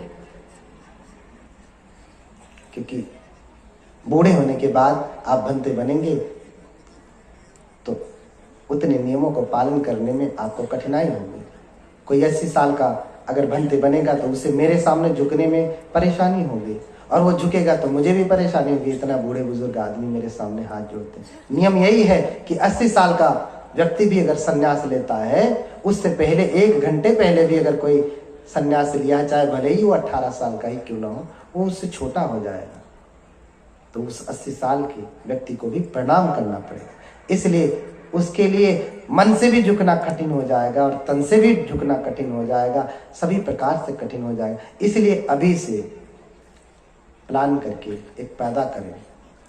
S1: क्योंकि बूढ़े होने के बाद आप भंते बनेंगे तो उतने नियमों को पालन करने में आपको कठिनाई होगी। कोई 80 साल का अगर भंते बनेगा तो उसे मेरे सामने झुकने में परेशानी होगी, और वो झुकेगा तो मुझे भी परेशानी होगी। इतना बूढ़े बुजुर्ग आदमी मेरे सामने हाथ जोड़ते हैं। नियम यही है कि 80 साल का व्यक्ति भी अगर संन्यास लेता है, उससे पहले 1 घंटे पहले भी अगर कोई संन्यास लिया, चाहे भले ही वो 18 साल का ही क्यों ना हो, वो उससे छोटा हो जाएगा। तो उस 80 साल के व्यक्ति को भी प्रणाम करना पड़ेगा। इसलिए उसके लिए मन से भी झुकना कठिन हो जाएगा और तन से भी झुकना कठिन हो जाएगा, सभी प्रकार से कठिन हो जाएगा। इसलिए अभी से प्लान करके एक पैदा करें।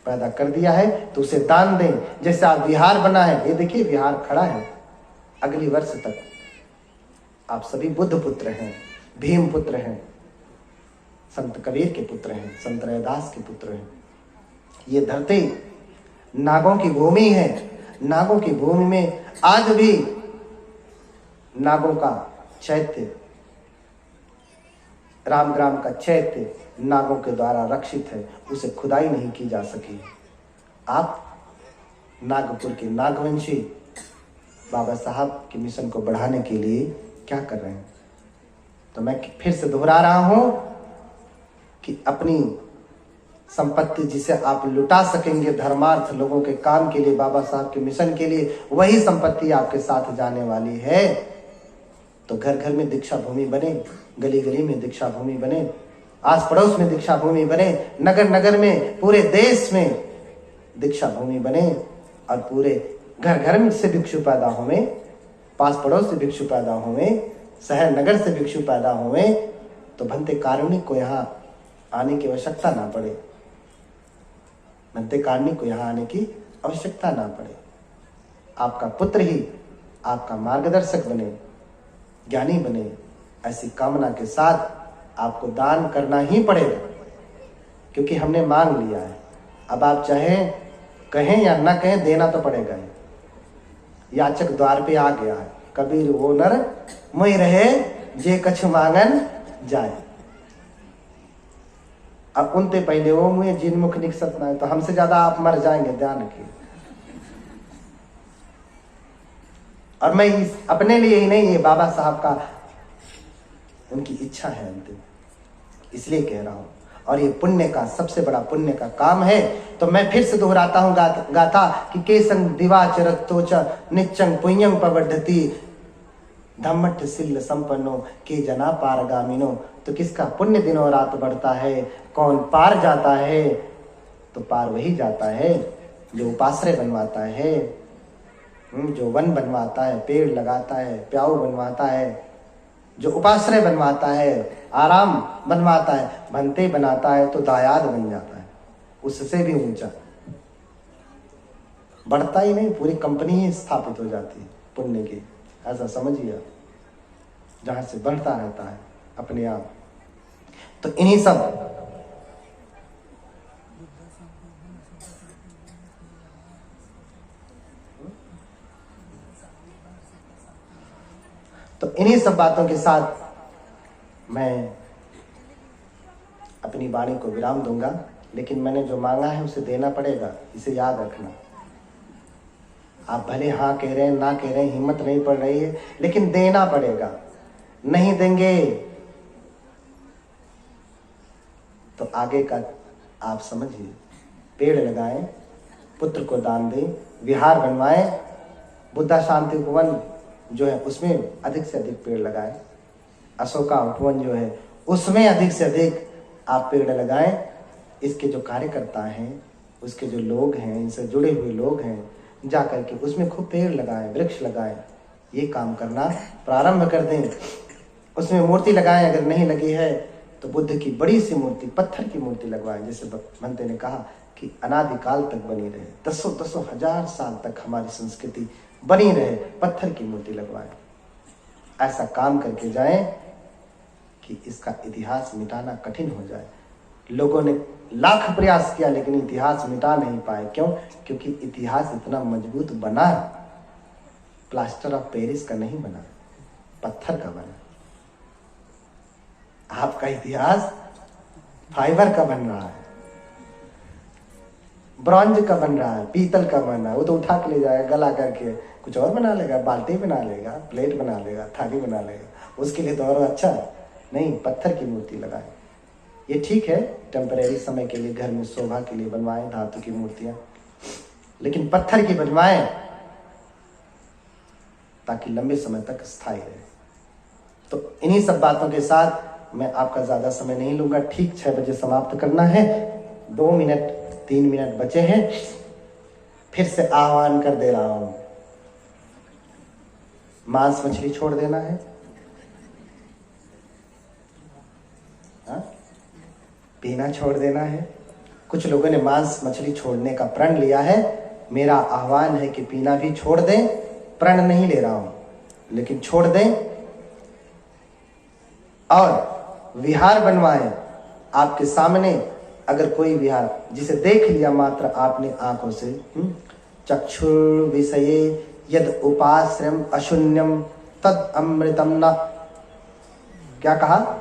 S1: पैदा कर दिया है तो उसे दान दें। जैसे आप विहार बना है, ये देखिए विहार खड़ा है, अगली वर्ष तक आप सभी बुद्ध पुत्र हैं, भीम पुत्र हैं, संत कबीर के पुत्र हैं, संत रैदास के पुत्र हैं। ये धरती नागों की भूमि है। नागों की भूमि में आज भी नागों का चैत्य, रामग्राम का चैत्य नागों के द्वारा रक्षित है, उसे खुदाई नहीं की जा सकी। आप नागपुर के नागवंशी बाबा साहब के मिशन को बढ़ाने के लिए क्या कर रहे हैं? तो मैं फिर से दोहरा रहा हूं कि अपनी संपत्ति जिसे आप लुटा सकेंगे धर्मार्थ लोगों के काम के लिए, बाबा साहब के मिशन के लिए, वही संपत्ति आपके साथ जाने वाली है। तो घर घर में दीक्षा भूमि बने, गली गली में दीक्षा भूमि बने, आस पड़ोस में दीक्षा भूमि बने, नगर नगर में, पूरे देश में दीक्षा भूमि बने, और पूरे घर घर में से भिक्षु पैदा होवे, पास पड़ोस से भिक्षु पैदा होवे, शहर नगर से भिक्षु पैदा होवे, तो भंते कारुणिक को यहाँ आने की आवश्यकता ना पड़े, भंते कारुणिक को यहाँ आने की आवश्यकता ना पड़े। आपका पुत्र ही आपका मार्गदर्शक बने, ज्ञानी बने, ऐसी कामना के साथ आपको दान करना ही पड़ेगा, क्योंकि हमने मांग लिया है। अब आप चाहे कहें या ना कहें, देना तो पड़ेगा ही। याचक द्वार पे आ गया है, कबीर वो नर मोहि रहे जे कछु मांगन जाए। अब उनते पहले वो मुझे जिन मुख निकसत ना है, तो हमसे ज्यादा आप मर जाएंगे, ध्यान रखिए। और मैं अपने लिए ही नहीं, ये बाबा साहब का उनकी इच्छा है अंतिम, इसलिए कह रहा हूं। और ये पुण्य का सबसे बड़ा पुण्य का काम है। तो मैं फिर से दोहराता हूं गाथा कि केसंग दिवाचरत्तोच निच्चंग पुण्यं पवर्धति धम्मट सिल्ल संपन्नो के जना पारगामिनो। तो किसका पुण्य दिनों रात बढ़ता है, कौन पार जाता है? तो पार वही जाता है जो उपाश्रय बनवाता है, जो वन बनवाता है, पेड़ लगाता है, प्याऊ बनवाता है, जो उपाश्रय बनवाता है, आराम बनवाता है, भंते बनाता है, तो दायाद बन जाता है, उससे भी ऊंचा। बढ़ता ही नहीं, पूरी कंपनी ही स्थापित हो जाती है पुण्य की, ऐसा समझिए, जहां से बढ़ता रहता है अपने आप। तो इन्हीं सब बातों के साथ मैं अपनी वाणी को विराम दूंगा। लेकिन मैंने जो मांगा है उसे देना पड़ेगा, इसे याद रखना। आप भले हाँ कह रहे हैं, ना कह रहे हैं, हिम्मत नहीं पड़ रही है, लेकिन देना पड़ेगा। नहीं देंगे तो आगे का आप समझिए। पेड़ लगाएं, पुत्र को दान दें, विहार बनवाएं, बुद्धा शांति उपवन जो है उसमें अधिक से अधिक पेड़ लगाएं, अशोका उपवन जो है उसमें अधिक से अधिक आप पेड़ लगाएं। इसके जो कार्यकर्ता हैं, उसके जो लोग हैं, इनसे जुड़े हुए लोग हैं, जाकर के उसमें खूब पेड़ लगाएं, वृक्ष लगाएं। ये काम करना प्रारंभ कर दें। उसमें मूर्ति लगाएं, अगर नहीं लगी है तो बुद्ध की बड़ी सी मूर्ति, पत्थर की मूर्ति लगवाएं। जैसे भंते ने कहा कि अनादिकाल तक बनी रहे, दसों हजार साल तक हमारी संस्कृति बनी रहे, पत्थर की मूर्ति लगवाएं। ऐसा काम करके जाएं कि इसका इतिहास मिटाना कठिन हो जाए। लोगों ने लाख प्रयास किया लेकिन इतिहास मिटा नहीं पाए। क्यों? क्योंकि इतिहास इतना मजबूत बना, प्लास्टर ऑफ पेरिस का नहीं बना, पत्थर का बना। आपका इतिहास फाइबर का बन रहा है, ब्रॉन्ज का बन रहा है, पीतल का बन रहा है। वो तो उठा के ले जाएगा, गला करके कुछ और बना लेगा, बाल्टी बना लेगा, प्लेट बना लेगा, थाली बना लेगा। उसके लिए तो और अच्छा नहीं, पत्थर की मूर्ति लगाए। ये ठीक है, टेम्परेरी समय के लिए, घर में शोभा के लिए बनवाएं धातु की मूर्तियां, लेकिन पत्थर की बनवाएं ताकि लंबे समय तक स्थायी रहे। तो इन्हीं सब बातों के साथ मैं आपका ज्यादा समय नहीं लूंगा। ठीक 6 बजे समाप्त करना है। 2 मिनट 3 मिनट बचे हैं। फिर से आह्वान कर दे रहा हूं, मांस मछली छोड़ देना है। पीना छोड़ देना है। कुछ लोगों ने मांस मछली छोड़ने का प्रण लिया है। मेरा आह्वान है कि पीना भी छोड़ दें। प्रण नहीं ले रहा हूं, लेकिन छोड़ दें और विहार बनवाएं। आपके सामने अगर कोई विहार जिसे देख लिया मात्र आपने आंखों से, चक्षुर विषये यद उपाश्रयम अशून्यम तद अमृतम न। क्या कहा?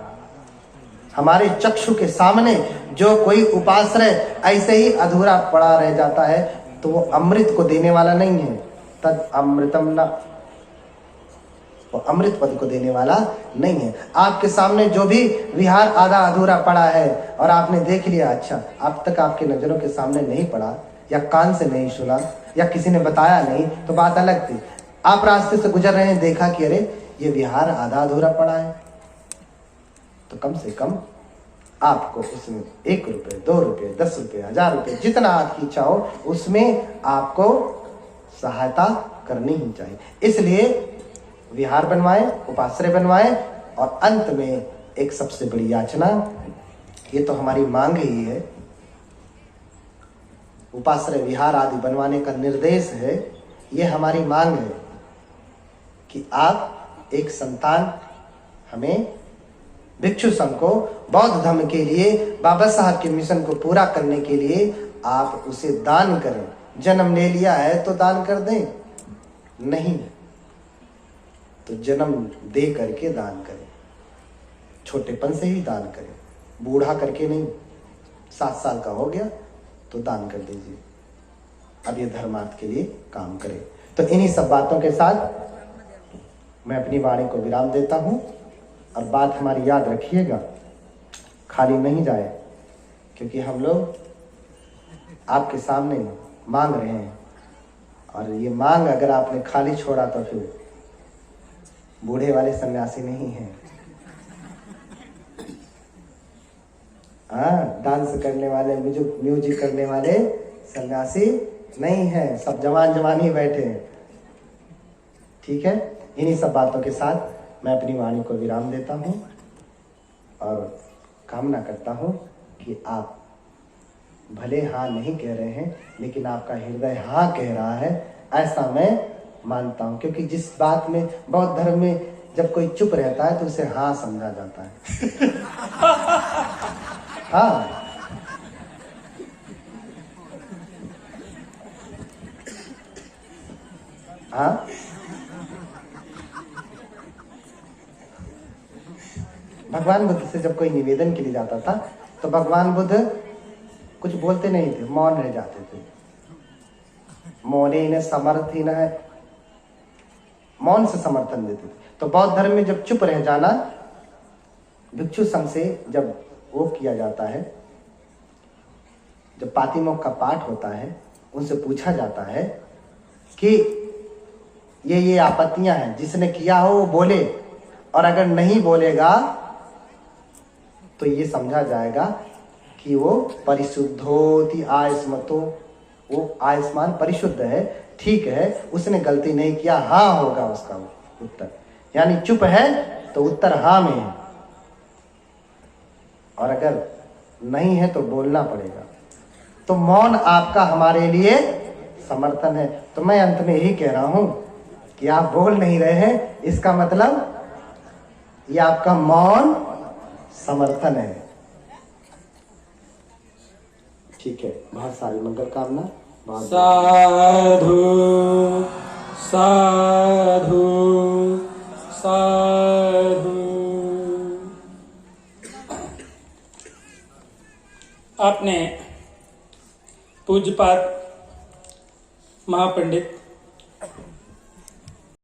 S1: हमारे चक्षु के सामने जो कोई उपाश्रय ऐसे ही अधूरा पड़ा रह जाता है तो वो अमृत को देने वाला नहीं है। तद अमृतम न। वो अमृत पद को देने वाला नहीं है। आपके सामने जो भी विहार आधा अधूरा पड़ा है और आपने देख लिया, अच्छा अब तक आपके नजरों के सामने नहीं पड़ा या कान से नहीं सुना या किसी ने बताया नहीं तो बात अलग थी। आप रास्ते से गुजर रहे हैं, देखा कि अरे ये विहार आधा अधूरा पड़ा है, तो कम से कम आपको उसमें 1 रुपए, 2 रुपए, 10 रुपए, 1000 रुपए, जितना आपकी इच्छा हो उसमें आपको सहायता करनी ही चाहिए। इसलिए विहार बनवाएं, उपाश्रय बनवाएं और अंत में एक सबसे बड़ी याचना, ये तो हमारी मांग ही है, उपाश्रय विहार आदि बनवाने का निर्देश है, ये हमारी मांग है कि आप एक संतान हमें भिक्षु संघ को बौद्ध धर्म के लिए, बाबा साहब के मिशन को पूरा करने के लिए आप उसे दान करें। जन्म ले लिया है तो दान कर दें, नहीं तो जन्म दे करके दान करें, छोटेपन से ही दान करें, बूढ़ा करके नहीं। 7 साल का हो गया तो दान कर दीजिए, अब ये धर्मार्थ के लिए काम करें। तो इन्हीं सब बातों के साथ मैं अपनी वाणी को विराम देता हूं और बात हमारी याद रखिएगा, खाली नहीं जाए, क्योंकि हम लोग आपके सामने मांग रहे हैं और ये मांग अगर आपने खाली छोड़ा तो फिर बूढ़े वाले सन्यासी नहीं हैं, हाँ, डांस करने वाले, म्यूजिक करने वाले सन्यासी नहीं है, सब जवान जवान ही बैठे हैं। ठीक है, इन्हीं सब बातों के साथ मैं अपनी वाणी को विराम देता हूं और कामना करता हूं कि आप भले हाँ नहीं कह रहे हैं लेकिन आपका हृदय हाँ कह रहा है, ऐसा मैं मानता हूं। क्योंकि जिस बात में बौद्ध धर्म में जब कोई चुप रहता है तो उसे हाँ समझा जाता है। हाँ, हाँ, भगवान बुद्ध से जब कोई निवेदन के लिए जाता था तो भगवान बुद्ध कुछ बोलते नहीं थे, मौन रह जाते थे। मौने न समर्थिन है, मौन से समर्थन देते थे। तो बौद्ध धर्म में जब चुप रह जाना, भिक्षु संघ से जब वो किया जाता है, जब पातिमोक्ष का पाठ होता है, उनसे पूछा जाता है कि ये आपत्तियां हैं, जिसने किया हो वो बोले, और अगर नहीं बोलेगा तो ये समझा जाएगा कि वो परिशुद्धोति आयुष्मतो, वो आयुष्मान परिशुद्ध है, ठीक है, उसने गलती नहीं किया, हाँ होगा उसका उत्तर। यानी चुप है तो उत्तर हाँ में है, और अगर नहीं है तो बोलना पड़ेगा। तो मौन आपका हमारे लिए समर्थन है। तो मैं अंत में यही कह रहा हूं कि आप बोल नहीं रहे हैं, इसका मतलब ये आपका मौन समर्थन है। ठीक है, बहुत सारी मंगल कामना।
S3: साधु साधु साधु। आपने पूज्यपाद महापंडित